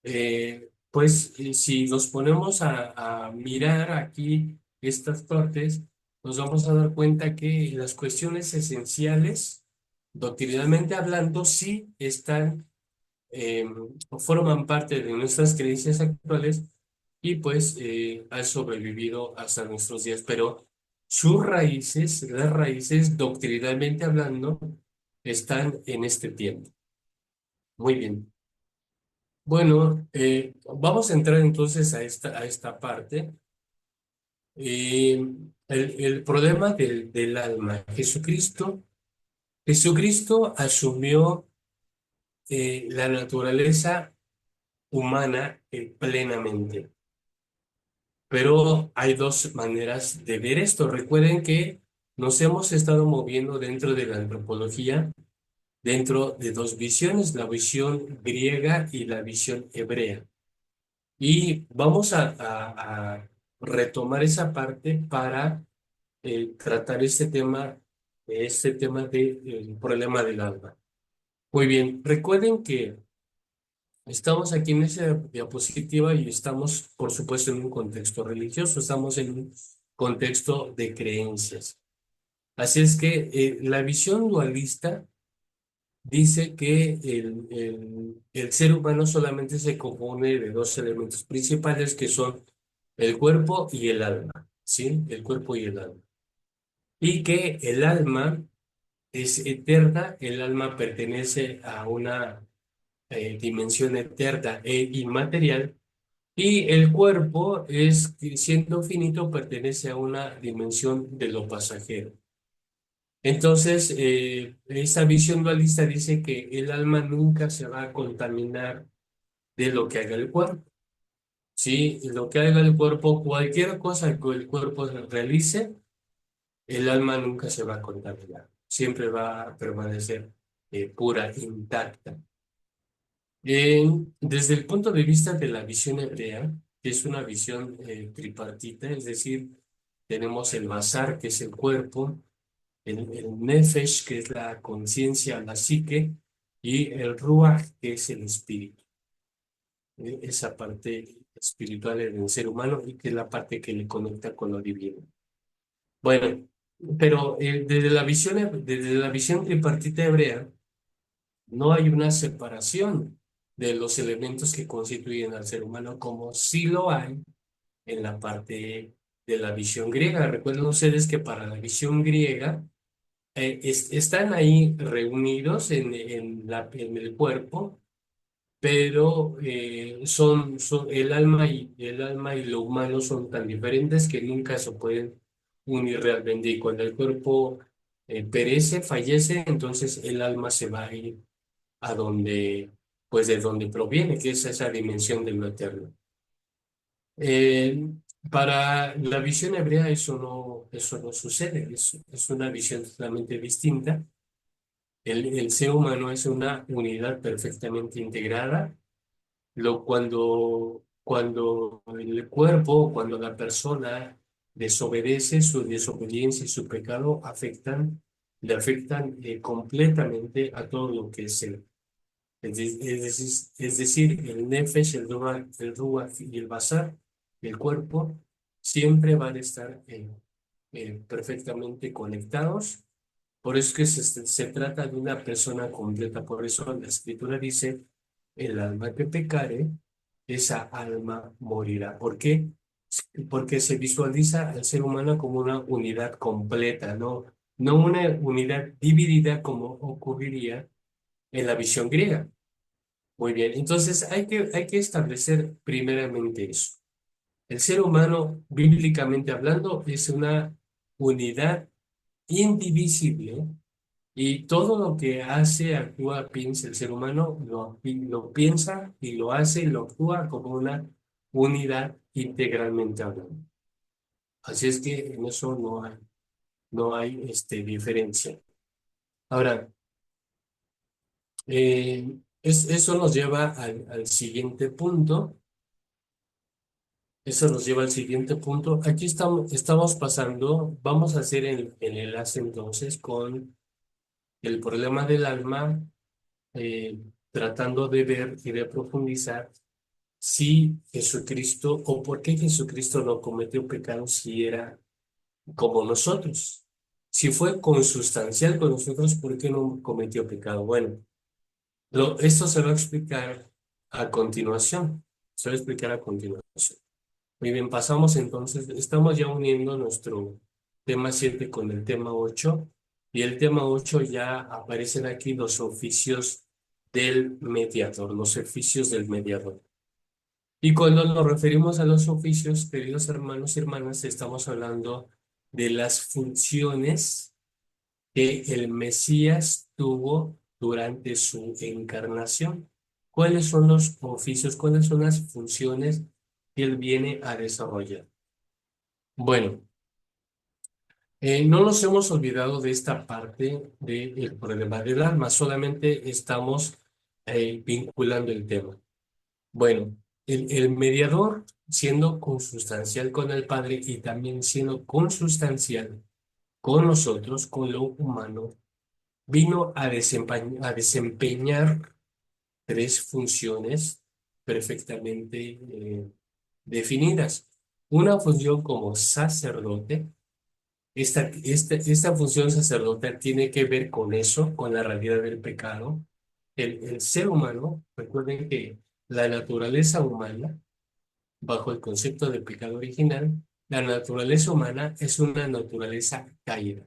si nos ponemos a mirar aquí estas partes, nos vamos a dar cuenta que las cuestiones esenciales, doctrinalmente hablando, sí están, eh, forman parte de nuestras creencias actuales y pues han sobrevivido hasta nuestros días, pero sus raíces, las raíces doctrinalmente hablando, están en este tiempo. Muy bien. Bueno, vamos a entrar entonces a esta parte. el problema del alma. Jesucristo asumió la naturaleza humana plenamente. Pero hay dos maneras de ver esto. Recuerden que nos hemos estado moviendo dentro de la antropología, dentro de dos visiones, la visión griega y la visión hebrea. Y vamos a retomar esa parte para tratar este tema del problema del alma. Muy bien, recuerden que estamos aquí en esa diapositiva y estamos, por supuesto, en un contexto religioso, estamos en un contexto de creencias. Así es que la visión dualista dice que el ser humano solamente se compone de dos elementos principales que son el cuerpo y el alma, ¿sí? El cuerpo y el alma. Y que el alma es eterna, el alma pertenece a una dimensión eterna e inmaterial. Y el cuerpo es, siendo finito, pertenece a una dimensión de lo pasajero. Entonces, esta visión dualista dice que el alma nunca se va a contaminar de lo que haga el cuerpo. Sí, lo que haga el cuerpo, cualquier cosa que el cuerpo realice, el alma nunca se va a contaminar. Siempre va a permanecer pura, intacta. Desde el punto de vista de la visión hebrea, que es una visión tripartita, es decir, tenemos el basar, que es el cuerpo, el nefesh, que es la conciencia, la psique, y el ruach, que es el espíritu. Esa parte espiritual del ser humano y que es la parte que le conecta con lo divino. Bueno, pero desde la visión tripartita hebrea, no hay una separación de los elementos que constituyen al ser humano como sí lo hay en la parte de la visión griega. Recuerden ustedes que para la visión griega están ahí reunidos en el cuerpo, pero el alma y lo humano son tan diferentes que nunca se pueden unir realmente. Y cuando el cuerpo perece, fallece, entonces el alma se va a ir a donde, pues de donde proviene, que es esa dimensión de lo eterno. Eh, para la visión hebrea eso no sucede, es una visión totalmente distinta. El ser humano es una unidad perfectamente integrada. Cuando el cuerpo, cuando la persona desobedece, su desobediencia y su pecado le afectan completamente a todo lo que es él. Es decir, el nefesh, el ruach y el basar, el cuerpo, siempre van a estar perfectamente conectados. Por eso es que se trata de una persona completa. Por eso la escritura dice, el alma que pecare, esa alma morirá. ¿Por qué? Porque se visualiza al ser humano como una unidad completa, no una unidad dividida como ocurriría en la visión griega. Muy bien, entonces hay que establecer primeramente eso. El ser humano, bíblicamente hablando, es una unidad indivisible y todo lo que hace, actúa, piensa el ser humano, lo piensa y lo hace y lo actúa como una unidad integralmente hablando. Así es que en eso no hay diferencia. Ahora, eso nos lleva al siguiente punto. Eso nos lleva al siguiente punto. Aquí estamos pasando, vamos a hacer el enlace entonces con el problema del alma, eh, tratando de ver y de profundizar si Jesucristo o por qué Jesucristo no cometió pecado si era como nosotros. Si fue consustancial con nosotros, ¿por qué no cometió pecado? Bueno, esto se va a explicar a continuación. Se va a explicar a continuación. Muy bien, pasamos entonces, estamos ya uniendo nuestro tema 7 con el tema 8 y el tema 8 ya aparecen aquí los oficios del mediador, los oficios del mediador. Y cuando nos referimos a los oficios, queridos hermanos y hermanas, estamos hablando de las funciones que el Mesías tuvo durante su encarnación. ¿Cuáles son los oficios, cuáles son las funciones que él viene a desarrollar? Bueno, no nos hemos olvidado de esta parte del problema del alma, solamente estamos vinculando el tema. Bueno, el mediador, siendo consustancial con el Padre y también siendo consustancial con nosotros, con lo humano, vino a desempeñar tres funciones perfectamente definidas. Una función como sacerdote. Esta función sacerdotal tiene que ver con eso, con la realidad del pecado. El ser humano, recuerden que la naturaleza humana, bajo el concepto de pecado original, la naturaleza humana es una naturaleza caída.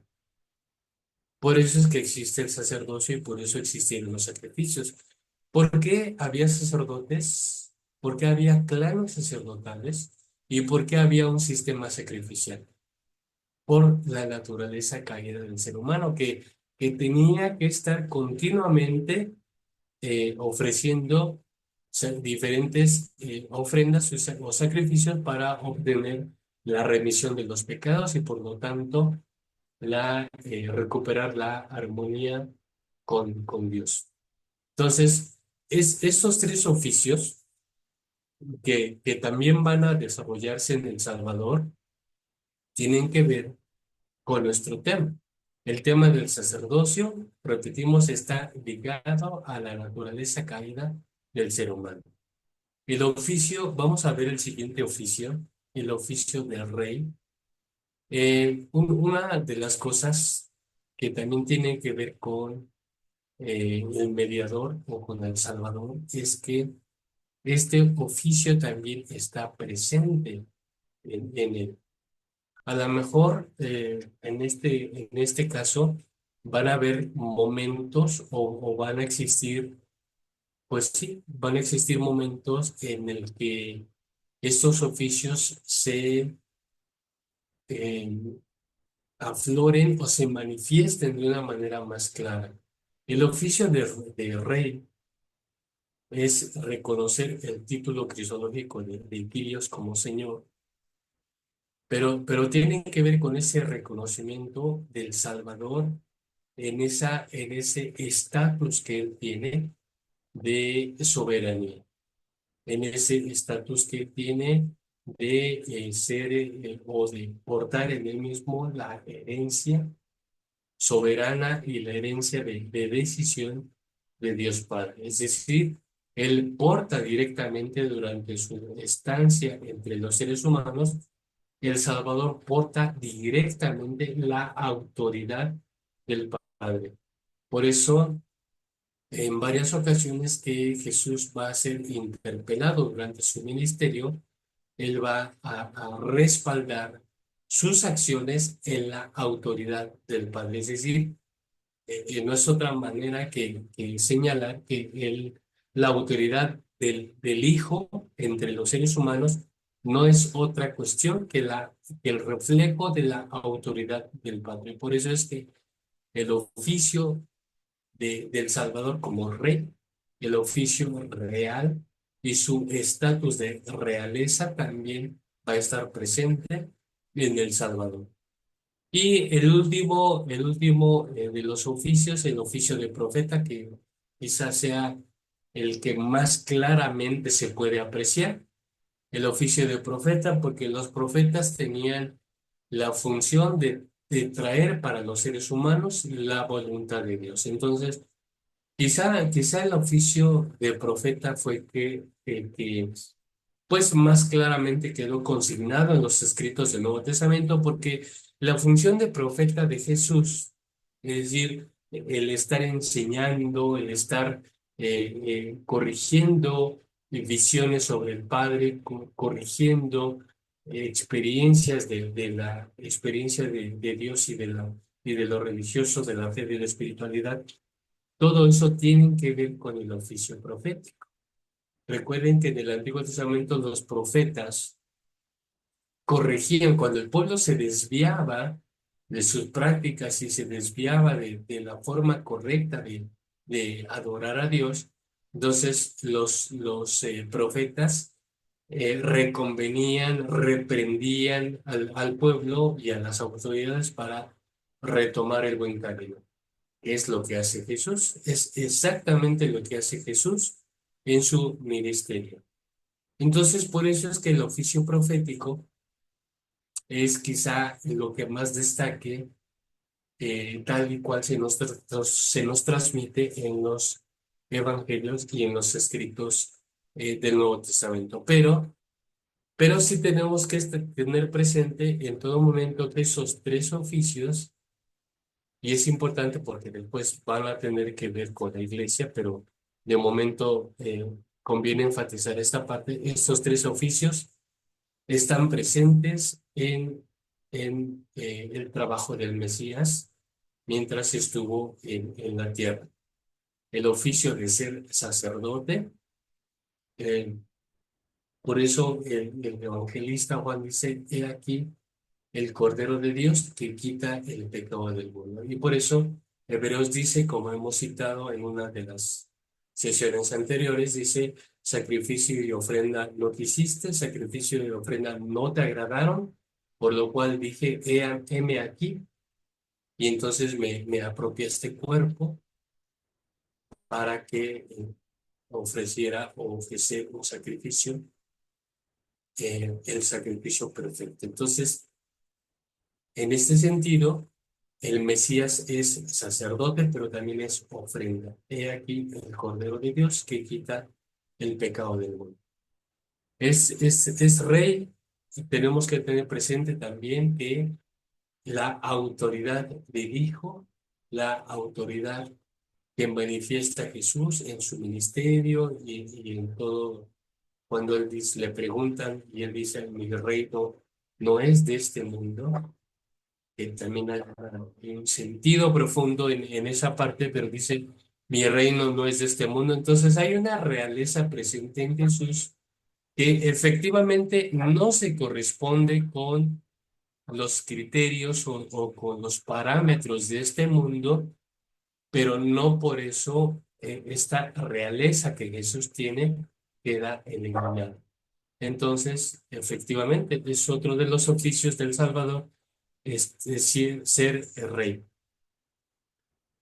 Por eso es que existe el sacerdocio y por eso existen los sacrificios. ¿Por qué había sacerdotes? ¿Por qué había clanes sacerdotales? ¿Y por qué había un sistema sacrificial? Por la naturaleza caída del ser humano, que tenía que estar continuamente ofreciendo diferentes ofrendas o sacrificios para obtener la remisión de los pecados y por lo tanto recuperar la armonía con Dios. Entonces, estos tres oficios que también van a desarrollarse en El Salvador tienen que ver con nuestro tema. El tema del sacerdocio, repetimos, está ligado a la naturaleza caída del ser humano. El oficio, vamos a ver el siguiente oficio, el oficio del rey. Una de las cosas que también tiene que ver con el mediador o con el Salvador es que este oficio también está presente en él. A lo mejor en este caso van a haber momentos o van a existir, pues sí, van a existir momentos en el que estos oficios se eh, afloren o se manifiesten de una manera más clara. El oficio de rey es reconocer el título cristológico de Kyrios como Señor, pero tiene que ver con ese reconocimiento del Salvador en ese estatus que él tiene de soberanía, en ese estatus que él tiene de ser o de portar en él mismo la herencia soberana y la herencia de decisión de Dios Padre. Es decir, él porta directamente durante su estancia entre los seres humanos, el Salvador porta directamente la autoridad del Padre. Por eso, en varias ocasiones que Jesús va a ser interpelado durante su ministerio, él va a respaldar sus acciones en la autoridad del Padre. Es decir, no es otra manera que señalar que la autoridad del Hijo entre los seres humanos no es otra cuestión que el reflejo de la autoridad del Padre. Por eso es que el oficio del Salvador como rey, el oficio real y su estatus de realeza también va a estar presente en el Salvador. Y el último de los oficios, el oficio de profeta, que quizás sea el que más claramente se puede apreciar, el oficio de profeta, porque los profetas tenían la función de traer para los seres humanos la voluntad de Dios. Entonces, quizá el oficio de profeta fue que pues más claramente quedó consignado en los escritos del Nuevo Testamento, porque la función de profeta de Jesús, es decir, el estar enseñando, el estar corrigiendo visiones sobre el Padre, corrigiendo experiencias de la experiencia de Dios y de lo religioso, de la fe, de la espiritualidad, todo eso tiene que ver con el oficio profético. Recuerden que en el Antiguo Testamento los profetas corregían cuando el pueblo se desviaba de sus prácticas y se desviaba de la forma correcta de adorar a Dios. Entonces los profetas reconvenían, reprendían al pueblo y a las autoridades para retomar el buen camino. Es lo que hace Jesús, es exactamente lo que hace Jesús en su ministerio. Entonces, por eso es que el oficio profético es quizá lo que más destaque, tal y cual se nos transmite en los evangelios y en los escritos del Nuevo Testamento. Pero sí tenemos que tener presente en todo momento que esos tres oficios, y es importante porque después van a tener que ver con la iglesia, pero de momento conviene enfatizar esta parte, estos tres oficios están presentes en el trabajo del Mesías mientras estuvo en la tierra. El oficio de ser sacerdote, eh, por eso el evangelista Juan dice, he aquí el Cordero de Dios que quita el pecado del mundo. Y por eso Hebreos dice, como hemos citado en una de las sesiones anteriores, dice, sacrificio y ofrenda no quisiste, sacrificio y ofrenda no te agradaron, por lo cual dije, heme aquí, y entonces me apropié este cuerpo para que ofreciera o ofrecer un sacrificio, el sacrificio perfecto. Entonces, en este sentido, el Mesías es sacerdote, pero también es ofrenda. He aquí el Cordero de Dios que quita el pecado del mundo. Es rey, y tenemos que tener presente también que la autoridad del Hijo, la autoridad que manifiesta Jesús en su ministerio y en todo, cuando él dice, le preguntan y él dice, mi reino no es de este mundo, que también hay un sentido profundo en esa parte, pero dice, mi reino no es de este mundo. Entonces hay una realeza presente en Jesús que efectivamente no se corresponde con los criterios o con los parámetros de este mundo, pero no por eso esta realeza que Jesús tiene queda eliminada. Entonces, efectivamente, es otro de los oficios del Salvador, es decir, ser el rey.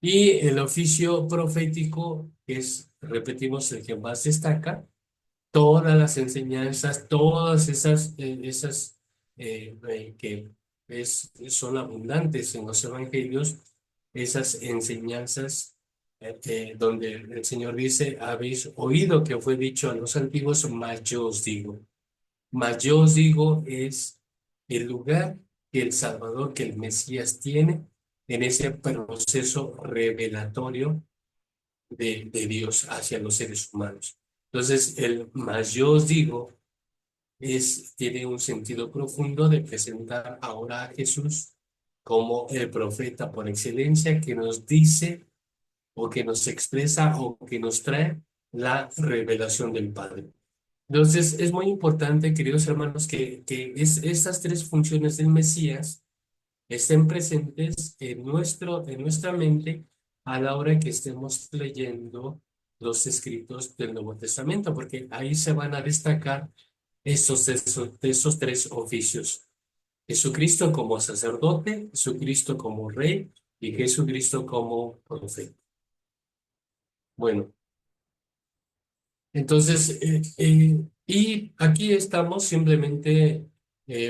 Y el oficio profético es, repetimos, el que más destaca, todas las enseñanzas, todas que son abundantes en los evangelios, esas enseñanzas donde el Señor dice, habéis oído que fue dicho a los antiguos, mas yo os digo. Mas yo os digo es el lugar que el Salvador, que el Mesías tiene en ese proceso revelatorio de Dios hacia los seres humanos. Entonces, el mas yo os digo tiene un sentido profundo de presentar ahora a Jesús como el profeta por excelencia que nos dice o que nos expresa o que nos trae la revelación del Padre. Entonces, es muy importante, queridos hermanos, que estas tres funciones del Mesías estén presentes en nuestra mente a la hora que estemos leyendo los escritos del Nuevo Testamento, porque ahí se van a destacar esos tres oficios. Jesucristo como sacerdote, Jesucristo como rey y Jesucristo como profeta. Bueno, entonces, y aquí estamos simplemente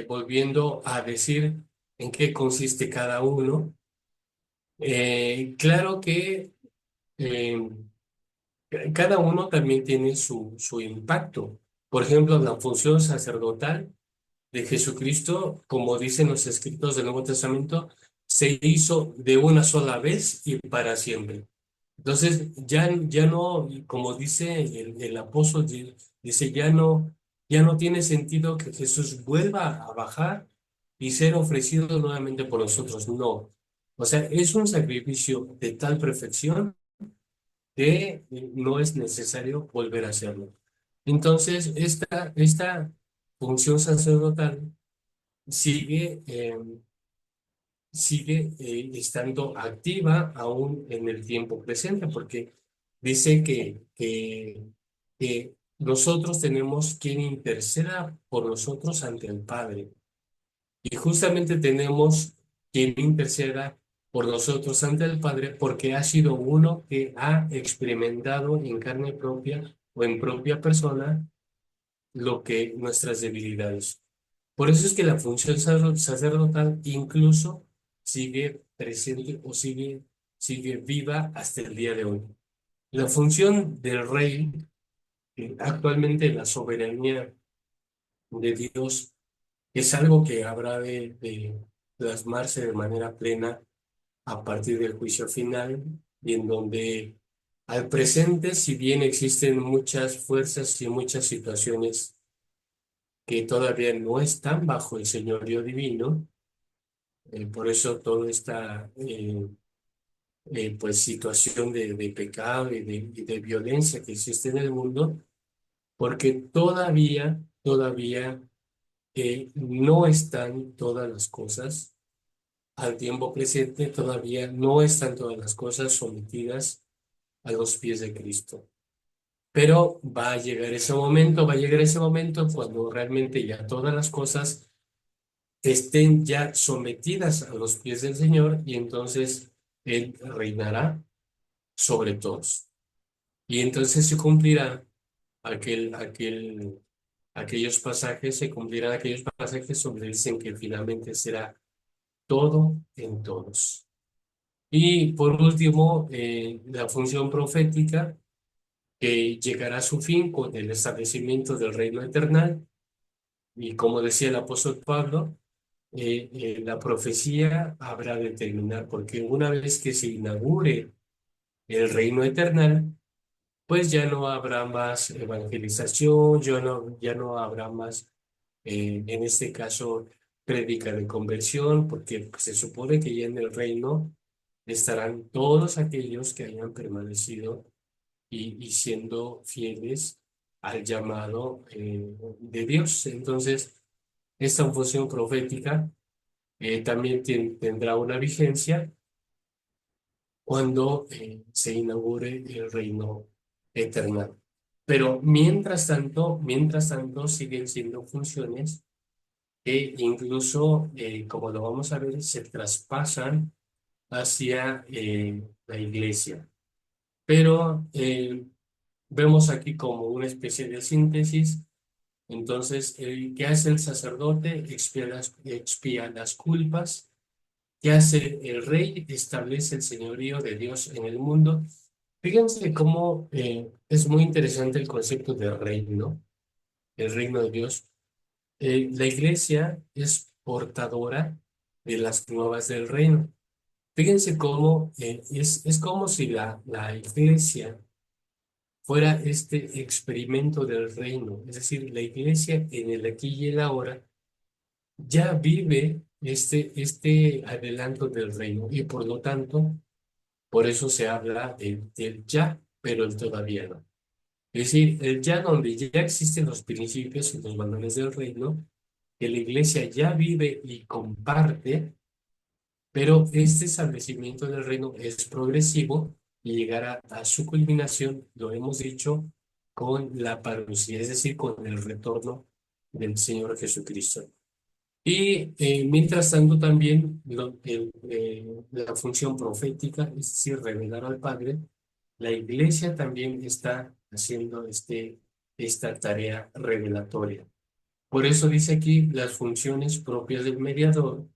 volviendo a decir en qué consiste cada uno. Claro que eh, cada uno también tiene su impacto. Por ejemplo, la función sacerdotal de Jesucristo, como dicen los escritos del Nuevo Testamento, se hizo de una sola vez y para siempre. Entonces, ya no, como dice el apóstol, dice, ya no tiene sentido que Jesús vuelva a bajar y ser ofrecido nuevamente por nosotros. No. O sea, es un sacrificio de tal perfección que no es necesario volver a hacerlo. Entonces, esta función sacerdotal sigue, sigue estando activa aún en el tiempo presente, porque dice que nosotros tenemos quien interceda por nosotros ante el Padre. Y justamente tenemos quien interceda por nosotros ante el Padre porque ha sido uno que ha experimentado en carne propia o en propia persona lo que nuestras debilidades. Por eso es que la función sacerdotal incluso sigue presente o sigue viva hasta el día de hoy. La función del rey, actualmente la soberanía de Dios, es algo que habrá de plasmarse de manera plena a partir del juicio final y en donde al presente, si bien existen muchas fuerzas y muchas situaciones que todavía no están bajo el señorío divino, por eso toda esta pues situación de pecado y de violencia que existe en el mundo, porque todavía no están todas las cosas al tiempo presente, todavía no están todas las cosas sometidas a los pies de Cristo. Pero va a llegar ese momento cuando realmente ya todas las cosas estén ya sometidas a los pies del Señor y entonces Él reinará sobre todos. Y entonces se cumplirá aquellos pasajes, se cumplirán aquellos pasajes donde dicen que finalmente será todo en todos. Y por último, la función profética que llegará a su fin con el establecimiento del reino eterno. Y como decía el apóstol Pablo, la profecía habrá de terminar, porque una vez que se inaugure el reino eterno, pues ya no habrá más evangelización, ya no habrá más, en este caso, prédica de conversión, porque se supone que ya en el reino estarán todos aquellos que hayan permanecido y siendo fieles al llamado de Dios. Entonces, esta función profética también tendrá una vigencia cuando se inaugure el reino eterno. Pero mientras tanto siguen siendo funciones que incluso, como lo vamos a ver, se traspasan hacia la iglesia. Pero vemos aquí como una especie de síntesis. Entonces, ¿qué hace el sacerdote? Expía las culpas. ¿Qué hace el rey? Establece el señorío de Dios en el mundo. Fíjense cómo es muy interesante el concepto de reino, el reino de Dios. La iglesia es portadora de las nuevas del reino. Fíjense cómo es como si la iglesia fuera este experimento del reino. Es decir, la iglesia en el aquí y el ahora ya vive este adelanto del reino y por lo tanto, por eso se habla del ya, pero el todavía no. Es decir, el ya donde ya existen los principios y los valores del reino, que la iglesia ya vive y comparte, pero este establecimiento del reino es progresivo y llegará a su culminación, lo hemos dicho, con la parucía, es decir, con el retorno del Señor Jesucristo. Y mientras tanto también la función profética, es decir, revelar al Padre, la iglesia también está haciendo esta tarea revelatoria. Por eso dice aquí las funciones propias del mediador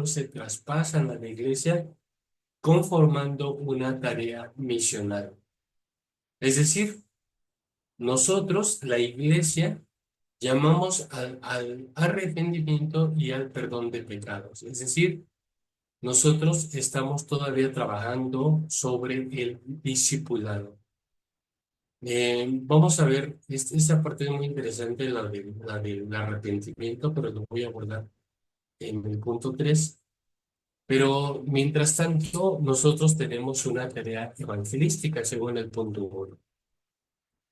se traspasan a la iglesia conformando una tarea misional. Es decir, nosotros, la iglesia, llamamos al arrepentimiento y al perdón de pecados. Es decir, nosotros estamos todavía trabajando sobre el discipulado. Vamos a ver, esta parte es muy interesante, la del arrepentimiento, pero lo voy a abordar en el punto 3. Pero mientras tanto, nosotros tenemos una tarea evangelística según el punto 1.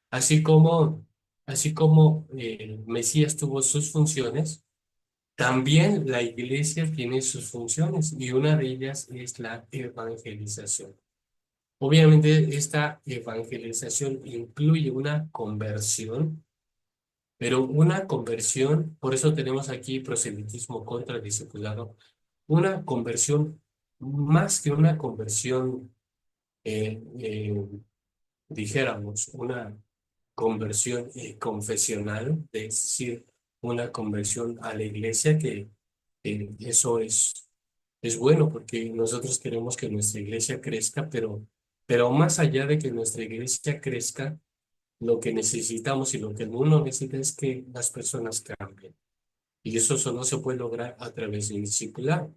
Así como Así como el Mesías tuvo sus funciones, también la iglesia tiene sus funciones y una de ellas es la evangelización. Obviamente esta evangelización incluye una conversión, pero una conversión, por eso tenemos aquí proselitismo contra el discipulado, una conversión más que una conversión, eh, eh, dijéramos, una conversión confesional, es decir, una conversión a la iglesia, que eso es bueno porque nosotros queremos que nuestra iglesia crezca, pero más allá de que nuestra iglesia crezca, lo que necesitamos y lo que el mundo necesita es que las personas cambien. Y eso solo se puede lograr a través de un discipulado.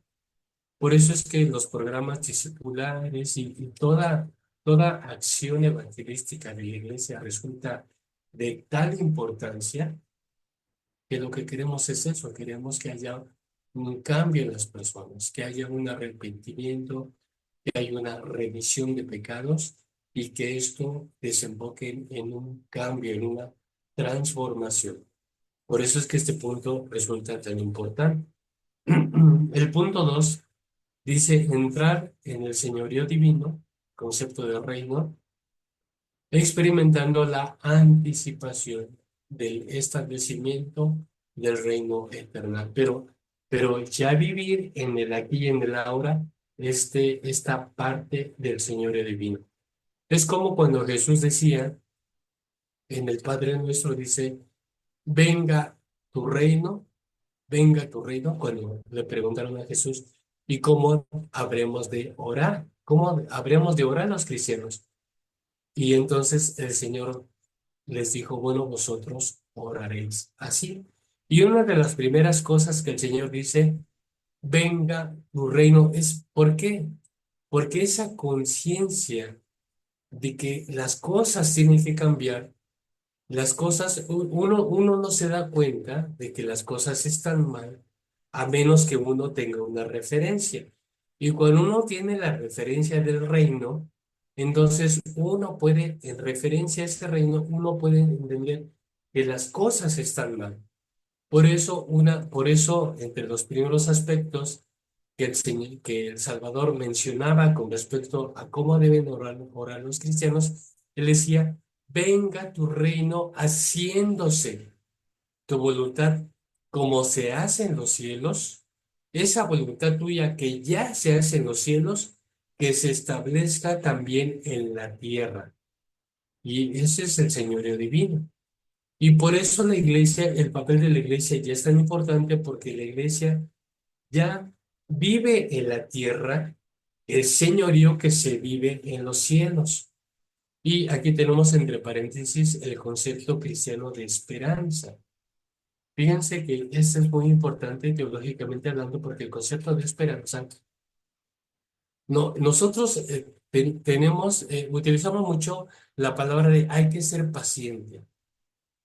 Por eso es que los programas discipulares y toda acción evangelística de la iglesia resulta de tal importancia que lo que queremos es eso, queremos que haya un cambio en las personas, que haya un arrepentimiento, que haya una remisión de pecados y que esto desemboque en un cambio, en una transformación. Por eso es que este punto resulta tan importante. El punto 2 dice entrar en el señorío divino, concepto de reino, experimentando la anticipación del establecimiento del reino eterno. Pero ya vivir en el aquí y en el ahora, esta parte del señorío divino. Es como cuando Jesús decía en el Padre Nuestro, dice, venga tu reino, venga tu reino, cuando le preguntaron a Jesús, ¿y cómo habremos de orar? ¿Cómo habremos de orar los cristianos? Y entonces el Señor les dijo, bueno, vosotros oraréis así. Y una de las primeras cosas que el Señor dice, venga tu reino, es ¿por qué? Porque esa conciencia de que las cosas tienen que cambiar, las cosas, uno no se da cuenta de que las cosas están mal a menos que uno tenga una referencia. Y cuando uno tiene la referencia del reino, entonces uno puede, en referencia a ese reino, uno puede entender que las cosas están mal. Por eso, entre los primeros aspectos que el Salvador mencionaba con respecto a cómo deben orar los cristianos, él decía, venga tu reino haciéndose tu voluntad como se hace en los cielos, esa voluntad tuya que ya se hace en los cielos, que se establezca también en la tierra. Y ese es el señorío divino. Y por eso la iglesia, el papel de la iglesia ya es tan importante porque la iglesia ya vive en la tierra el señorío que se vive en los cielos. Y aquí tenemos entre paréntesis el concepto cristiano de esperanza. Fíjense que esto es muy importante teológicamente hablando porque el concepto de esperanza, no, nosotros utilizamos mucho la palabra de hay que ser paciente.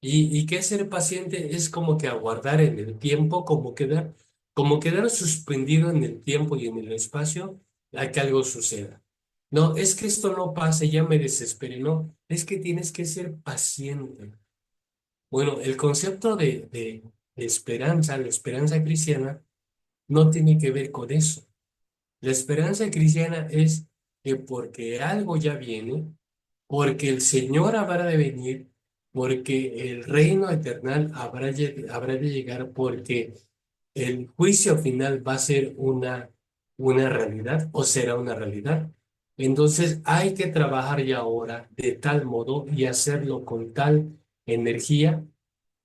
Y qué ser paciente es como que aguardar en el tiempo, como quedar suspendido en el tiempo y en el espacio a que algo suceda. No, es que esto no pase, ya me desesperé. No, es que tienes que ser paciente. Bueno, el concepto de esperanza, la esperanza cristiana, no tiene que ver con eso. La esperanza cristiana es que porque algo ya viene, porque el Señor habrá de venir, porque el reino eterno habrá de llegar, porque el juicio final va a ser una realidad o será una realidad. Entonces hay que trabajar ya ahora de tal modo y hacerlo con tal energía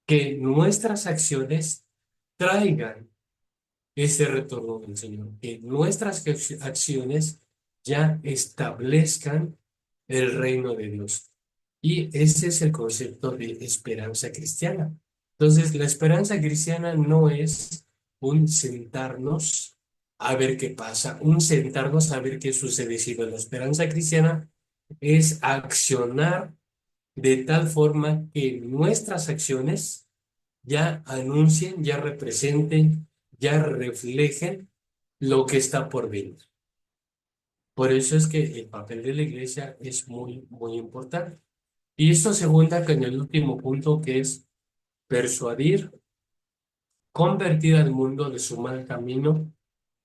que nuestras acciones traigan ese retorno del Señor, que nuestras acciones ya establezcan el reino de Dios. Y ese es el concepto de esperanza cristiana. Entonces, la esperanza cristiana no es un sentarnos a ver qué pasa, un sentarnos a ver qué sucede, sino la esperanza cristiana es accionar de tal forma que nuestras acciones ya anuncien, ya representen, ya reflejen lo que está por venir. Por eso es que el papel de la iglesia es muy, muy importante. Y esto se junta con el último punto que es persuadir, convertir al mundo de su mal camino,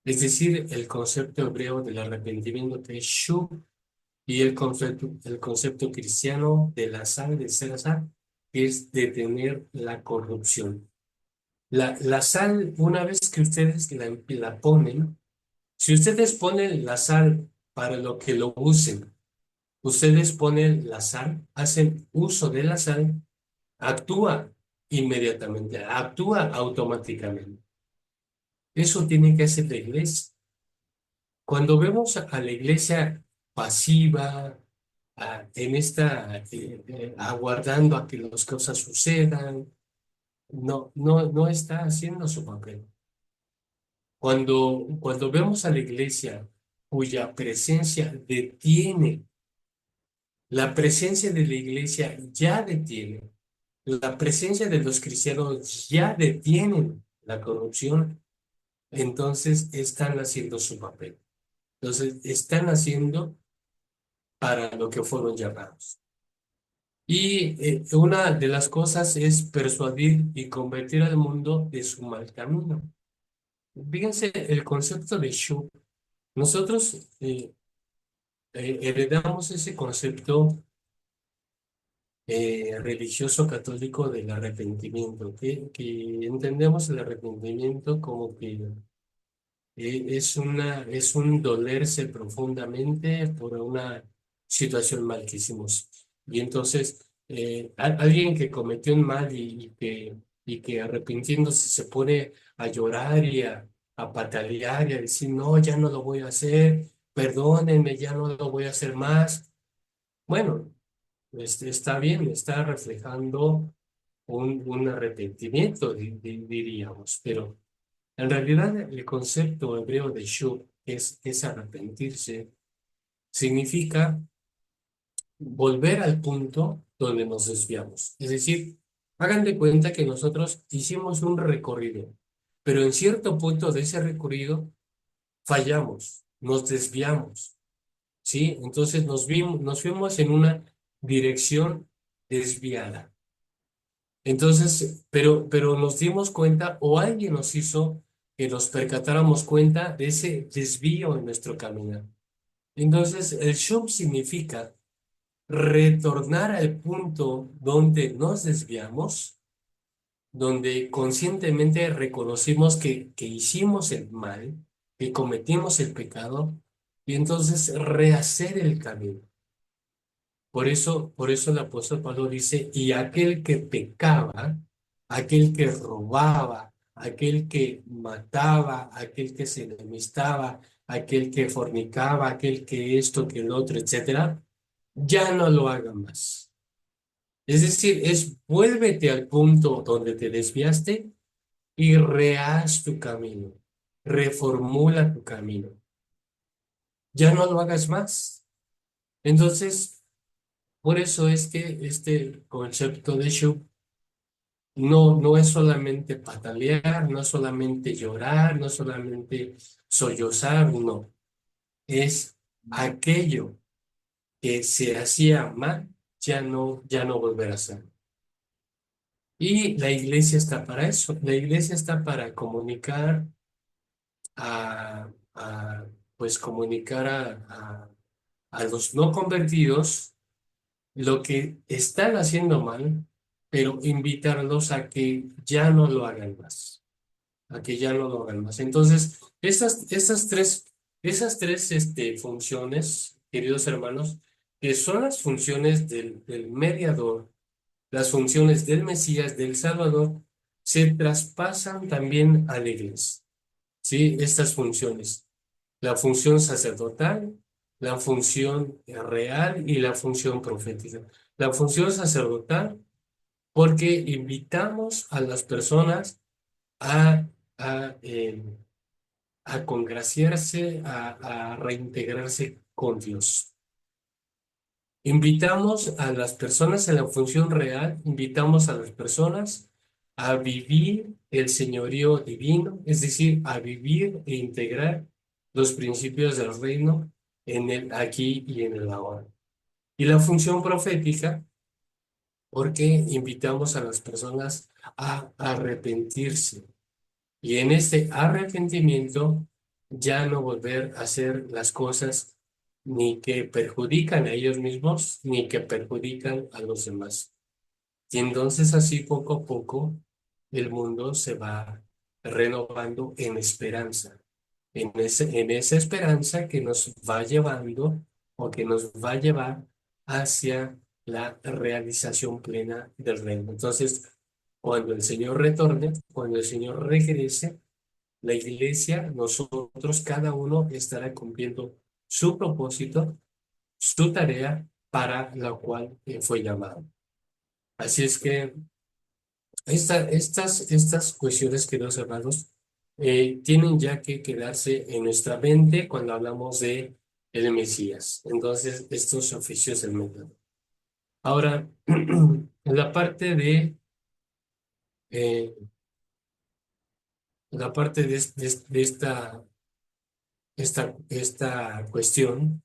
es decir, el concepto hebreo del arrepentimiento que es shuv y el concepto cristiano de la sal, de ser sal, que es detener la corrupción. La sal, una vez que ustedes la ponen, si ustedes ponen la sal para lo que lo usen, ustedes ponen la sal, hacen uso de la sal, actúa inmediatamente, actúa automáticamente. Eso tiene que hacer la iglesia. Cuando vemos a la iglesia pasiva, en esta, aguardando a que las cosas sucedan, no está haciendo su papel. Cuando vemos a la iglesia cuya presencia detiene, la presencia de la iglesia ya detiene, la presencia de los cristianos ya detienen la corrupción, entonces están haciendo su papel. Entonces están haciendo para lo que fueron llamados. Y una de las cosas es persuadir y convertir al mundo de su mal camino. Fíjense el concepto de Shu. Nosotros heredamos ese concepto religioso católico del arrepentimiento, que entendemos el arrepentimiento como que es un dolerse profundamente por una situación mal que hicimos. Y entonces, alguien que cometió un mal y que arrepintiéndose se pone a llorar a patalear y a decir, no, ya no lo voy a hacer, perdónenme, ya no lo voy a hacer más. Bueno, está bien, está reflejando un arrepentimiento, diríamos, pero en realidad el concepto hebreo de shuv, es arrepentirse, significa volver al punto donde nos desviamos. Es decir, hagan de cuenta que nosotros hicimos un recorrido, pero en cierto punto de ese recorrido fallamos, nos desviamos, ¿sí? Entonces nos fuimos en una dirección desviada. Entonces, pero nos dimos cuenta o alguien nos hizo que nos percatáramos cuenta de ese desvío en nuestro caminar. Entonces, el shuv significa retornar al punto donde nos desviamos, donde conscientemente reconocimos que hicimos el mal, que cometimos el pecado, y entonces rehacer el camino. Por eso el apóstol Pablo dice, y aquel que pecaba, aquel que robaba, aquel que mataba, aquel que se enemistaba, aquel que fornicaba, aquel que esto, que el otro, etcétera, ya no lo haga más. Es decir, vuélvete al punto donde te desviaste y rehaz tu camino, reformula tu camino. Ya no lo hagas más. Entonces, por eso es que este concepto de Shuv no es solamente patalear, no es solamente llorar, no es solamente sollozar, no. Es aquello que se hacía mal, ya no volver a hacer. Y la iglesia está para eso. La iglesia está para comunicar a pues comunicar a los no convertidos lo que están haciendo mal, pero invitarlos a que ya no lo hagan más, a que ya no lo hagan más. Entonces, esas tres funciones, queridos hermanos, que son las funciones del mediador, las funciones del Mesías, del Salvador, se traspasan también a la iglesia, ¿sí? Estas funciones, la función sacerdotal, la función real y la función profética. La función sacerdotal, porque invitamos a las personas a, a, eh, a congraciarse, a reintegrarse con Dios. Invitamos a las personas en la función real, invitamos a las personas a vivir el señorío divino, es decir, a vivir e integrar los principios del reino en el aquí y en el ahora. Y la función profética porque invitamos a las personas a arrepentirse y en este arrepentimiento ya no volver a hacer las cosas ni que perjudican a ellos mismos ni que perjudican a los demás. Y entonces así poco a poco el mundo se va renovando en esperanza, en esa esperanza que nos va llevando o que nos va a llevar hacia la realización plena del reino. Entonces, cuando el Señor retorne, cuando el Señor regrese, la iglesia, nosotros, cada uno estará cumpliendo su propósito, su tarea para la cual fue llamado. Así es que estas cuestiones, queridos hermanos, tienen ya que quedarse en nuestra mente cuando hablamos de el Mesías. Entonces, estos oficios del método. Ahora, en eh, la parte de esta cuestión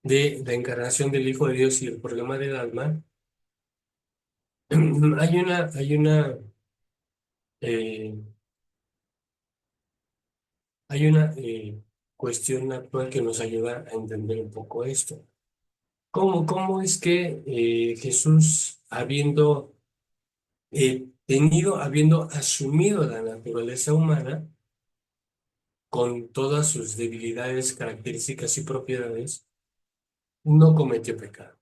de la encarnación del Hijo de Dios y el problema del alma, eh, hay una cuestión actual que nos ayuda a entender un poco esto. ¿Cómo es que Jesús, habiendo asumido la naturaleza humana, con todas sus debilidades, características y propiedades, no cometió pecado?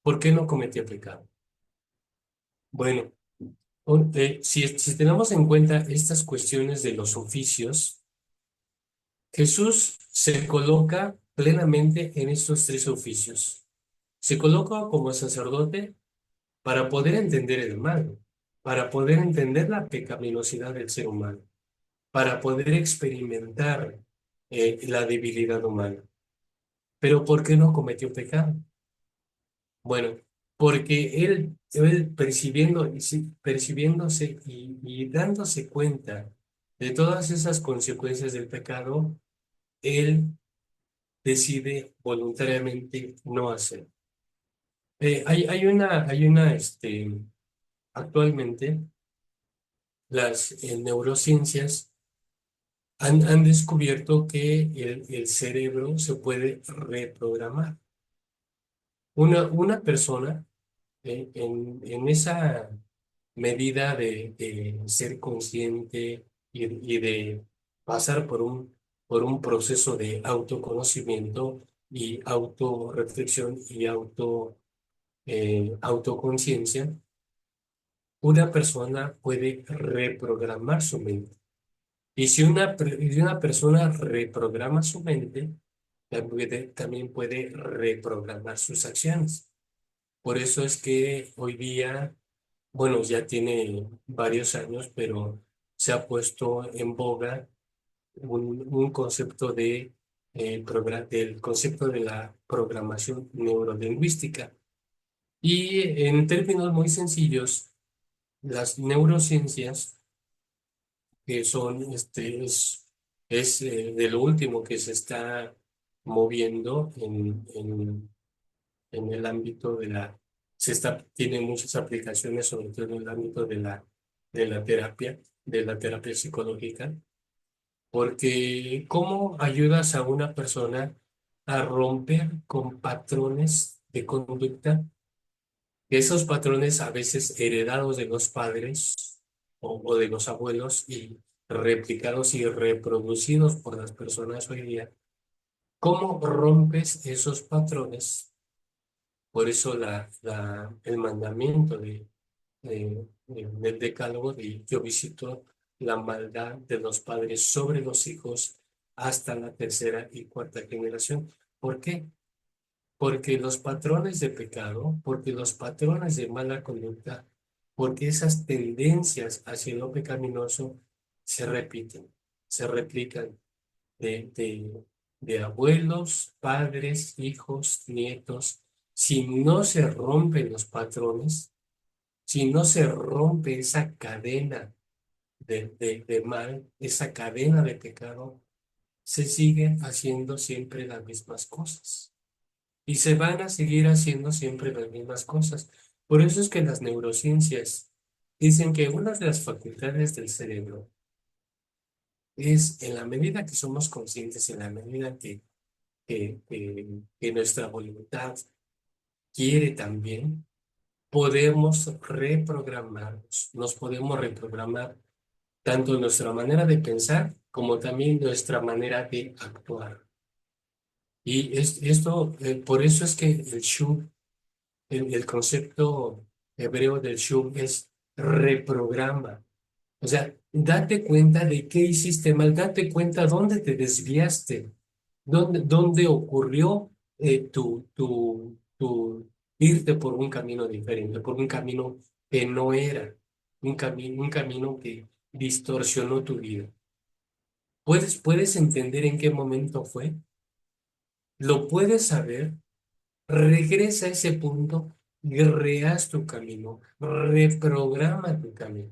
¿Por qué no cometió pecado? Bueno, si tenemos en cuenta estas cuestiones de los oficios, Jesús se coloca plenamente en estos tres oficios. Se coloca como sacerdote para poder entender el mal, para poder entender la pecaminosidad del ser humano, para poder experimentar la debilidad humana. Pero ¿por qué no cometió pecado? Bueno, porque él percibiéndose y dándose cuenta de todas esas consecuencias del pecado, él decide voluntariamente no hacer. Actualmente las neurociencias han descubierto que el cerebro se puede reprogramar. Una persona en esa medida de ser consciente y de pasar por un proceso de autoconocimiento y autorreflexión y autoconciencia, una persona puede reprogramar su mente. Y si una persona reprograma su mente, también puede reprogramar sus acciones. Por eso es que hoy día, bueno, ya tiene varios años, pero se ha puesto en boga un concepto del concepto de la programación neurolingüística. Y en términos muy sencillos, las neurociencias, que son, de lo último que se está moviendo en el ámbito tiene muchas aplicaciones, sobre todo en el ámbito de la terapia psicológica, porque ¿cómo ayudas a una persona a romper con patrones de conducta? Esos patrones a veces heredados de los padres o de los abuelos y replicados y reproducidos por las personas hoy día. ¿Cómo rompes esos patrones? Por eso el mandamiento del decálogo de yo visito la maldad de los padres sobre los hijos hasta la tercera y cuarta generación. ¿Por qué? Porque los patrones de pecado, porque los patrones de mala conducta, porque esas tendencias hacia lo pecaminoso se repiten, se replican de abuelos, padres, hijos, nietos. Si no se rompen los patrones, si no se rompe esa cadena de mal, esa cadena de pecado, se siguen haciendo siempre las mismas cosas. Y se van a seguir haciendo siempre las mismas cosas, Por eso es que las neurociencias dicen que una de las facultades del cerebro es, en la medida que somos conscientes, en la medida que nuestra voluntad quiere también, podemos reprogramarnos, nos podemos reprogramar tanto nuestra manera de pensar como también nuestra manera de actuar. Y esto, por eso es que el shuv, el concepto hebreo del shuv es reprograma. O sea, date cuenta de qué hiciste mal, date cuenta dónde te desviaste, dónde ocurrió tu irte por un camino diferente, por un camino que no era, un camino que distorsionó tu vida. ¿Puedes entender en qué momento fue? ¿Lo puedes saber? Regresa a ese punto y rehaz tu camino, reprograma tu camino.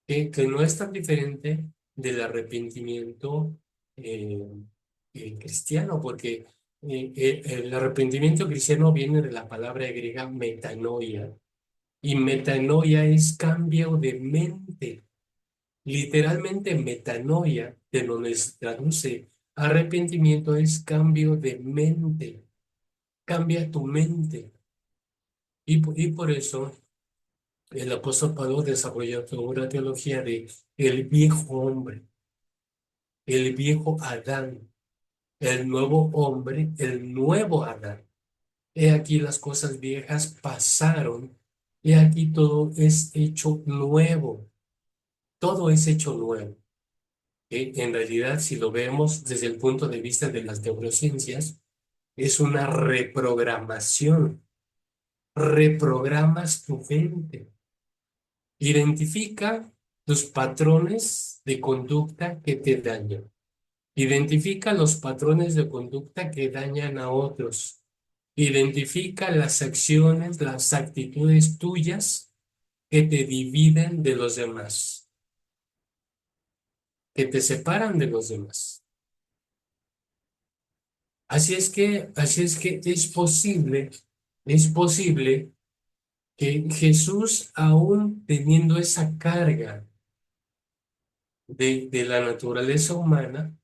Que no es tan diferente del arrepentimiento eh, cristiano, porque el arrepentimiento cristiano viene de la palabra griega metanoia, y metanoia es cambio de mente. Literalmente metanoia, de donde se traduce arrepentimiento, es cambio de mente, cambia tu mente. Y por eso el apóstol Pablo desarrolló toda una teología de el viejo hombre, el viejo Adán, el nuevo hombre, el nuevo Adán. He aquí las cosas viejas pasaron, he aquí todo es hecho nuevo, todo es hecho nuevo. En realidad, si lo vemos desde el punto de vista de las neurociencias, es una reprogramación. Reprogramas tu mente. Identifica tus patrones de conducta que te dañan. Identifica los patrones de conducta que dañan a otros. Identifica las acciones, las actitudes tuyas que te dividen de los demás, que te separan de los demás. Así es que es posible que Jesús, aún teniendo esa carga de la naturaleza humana,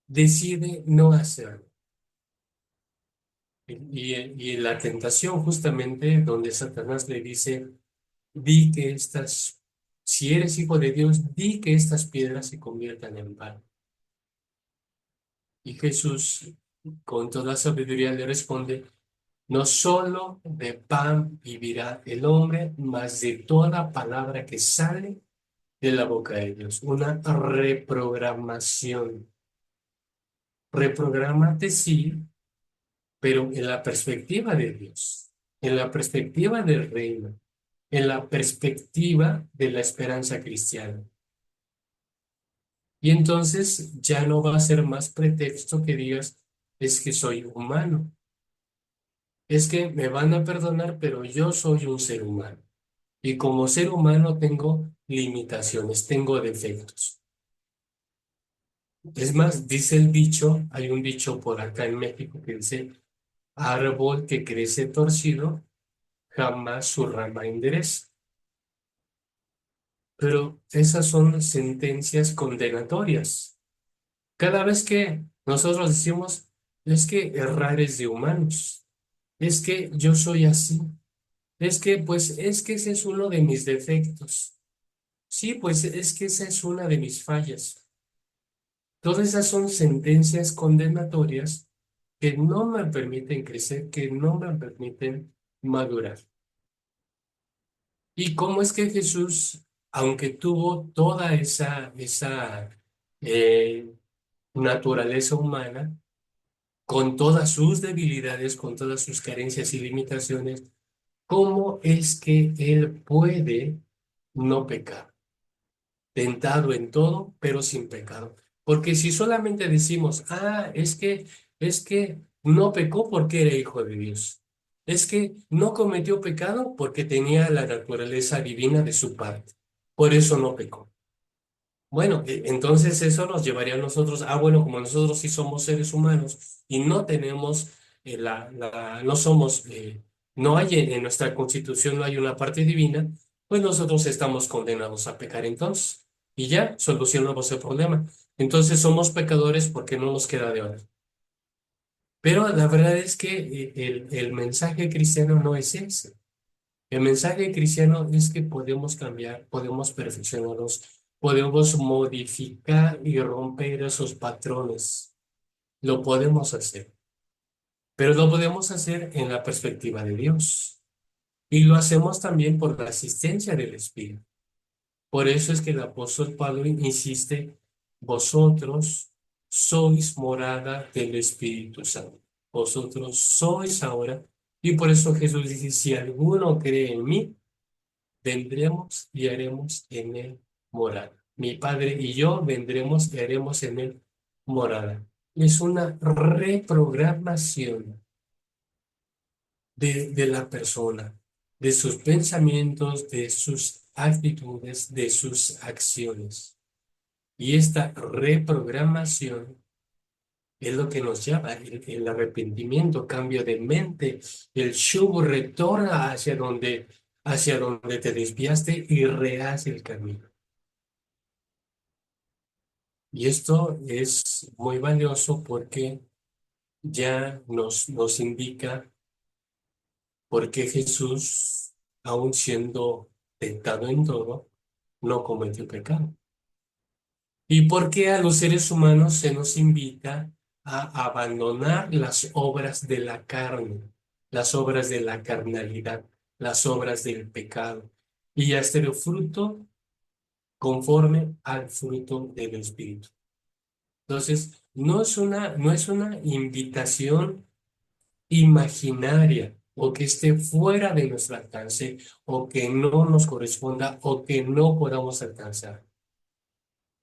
decide no hacerlo. Y la tentación, justamente, donde Satanás le dice, di que si eres hijo de Dios, di que estas piedras se conviertan en pan. Y Jesús, con toda sabiduría, le responde, no solo de pan vivirá el hombre, mas de toda palabra que sale de la boca de Dios. Una reprogramación. Reprográmate, sí, pero en la perspectiva de Dios, en la perspectiva del reino, en la perspectiva de la esperanza cristiana. Y entonces ya no va a ser más pretexto que digas, es que soy humano, es que me van a perdonar, pero yo soy un ser humano. Y como ser humano tengo limitaciones, tengo defectos. Es más, dice el dicho, hay un dicho por acá en México que dice, árbol que crece torcido, jamás su rama endereza. Pero esas son sentencias condenatorias. Cada vez que nosotros decimos, es que errar es de humanos, es que yo soy así, es que ese es uno de mis defectos. Sí, pues es que esa es una de mis fallas. Todas esas son sentencias condenatorias que no me permiten crecer, que no me permiten madurar. ¿Y cómo es que Jesús, aunque tuvo toda esa eh, naturaleza humana, con todas sus debilidades, con todas sus carencias y limitaciones, cómo es que Él puede no pecar? Tentado en todo, pero sin pecado. Porque si solamente decimos, es que no pecó porque era hijo de Dios. Es que no cometió pecado porque tenía la naturaleza divina de su parte. Por eso no pecó. Bueno, entonces eso nos llevaría a nosotros, bueno, como nosotros sí somos seres humanos y no tenemos no somos, no hay en nuestra constitución, no hay una parte divina, pues nosotros estamos condenados a pecar entonces. Y ya solucionamos el problema. Entonces somos pecadores porque no nos queda de otra. Pero la verdad es que el mensaje cristiano no es ese. El mensaje cristiano es que podemos cambiar, podemos perfeccionarnos, podemos modificar y romper esos patrones. Lo podemos hacer, pero lo podemos hacer en la perspectiva de Dios. Y lo hacemos también por la asistencia del Espíritu. Por eso es que el apóstol Pablo insiste, vosotros sois morada del Espíritu Santo. Vosotros sois ahora. Y por eso Jesús dice, si alguno cree en mí, vendremos y haremos en él morada. Mi Padre y yo vendremos y haremos en él morada. Es una reprogramación de la persona, de sus pensamientos, de sus actitudes, de sus acciones. Y esta reprogramación es lo que nos llama el arrepentimiento, cambio de mente. El shubu retorna hacia donde te desviaste y rehace el camino. Y esto es muy valioso porque ya nos indica por qué Jesús, aun siendo tentado en todo, no cometió pecado. Y por qué a los seres humanos se nos invita a abandonar las obras de la carne, las obras de la carnalidad, las obras del pecado, y a hacer fruto conforme al fruto del Espíritu. Entonces, no es una invitación imaginaria o que esté fuera de nuestro alcance o que no nos corresponda o que no podamos alcanzar,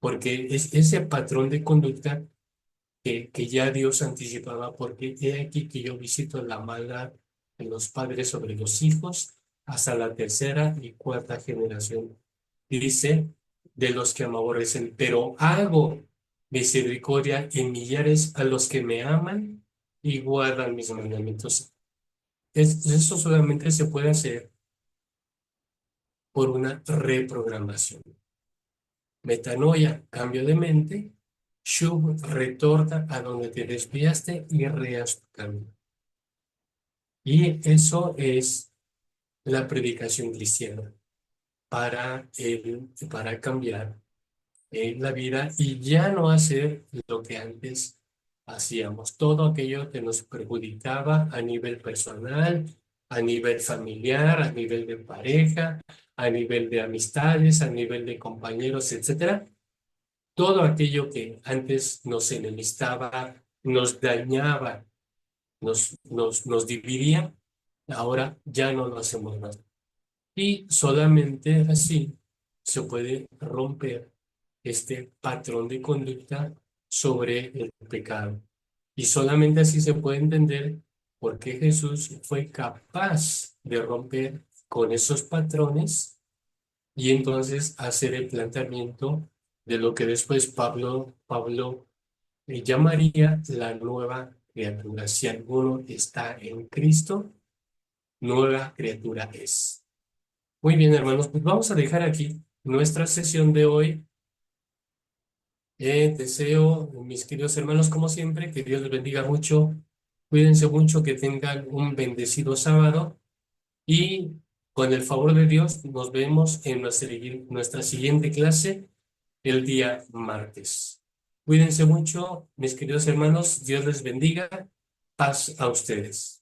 porque es ese patrón de conducta que ya Dios anticipaba, porque he aquí que yo visito la maldad de los padres sobre los hijos hasta la tercera y cuarta generación. Dice, de los que me aborrecen, pero hago misericordia en millares a los que me aman y guardan mis mandamientos. Eso solamente se puede hacer por una reprogramación. Metanoia, cambio de mente. Shub, retorna a donde te desviaste y reas tu camino. Y eso es la predicación cristiana para cambiar la vida y ya no hacer lo que antes hacíamos. Todo aquello que nos perjudicaba a nivel personal, a nivel familiar, a nivel de pareja, a nivel de amistades, a nivel de compañeros, etcétera. Todo aquello que antes nos enemistaba, nos dañaba, nos dividía, ahora ya no lo hacemos más. Y solamente así se puede romper este patrón de conducta sobre el pecado. Y solamente así se puede entender por qué Jesús fue capaz de romper con esos patrones y entonces hacer el planteamiento de lo que después Pablo llamaría la nueva criatura. Si alguno está en Cristo, nueva criatura es. Muy bien, hermanos, pues vamos a dejar aquí nuestra sesión de hoy. Deseo, mis queridos hermanos, como siempre, que Dios les bendiga mucho. Cuídense mucho, que tengan un bendecido sábado y con el favor de Dios nos vemos en nuestra siguiente clase el día martes. Cuídense mucho, mis queridos hermanos. Dios les bendiga. Paz a ustedes.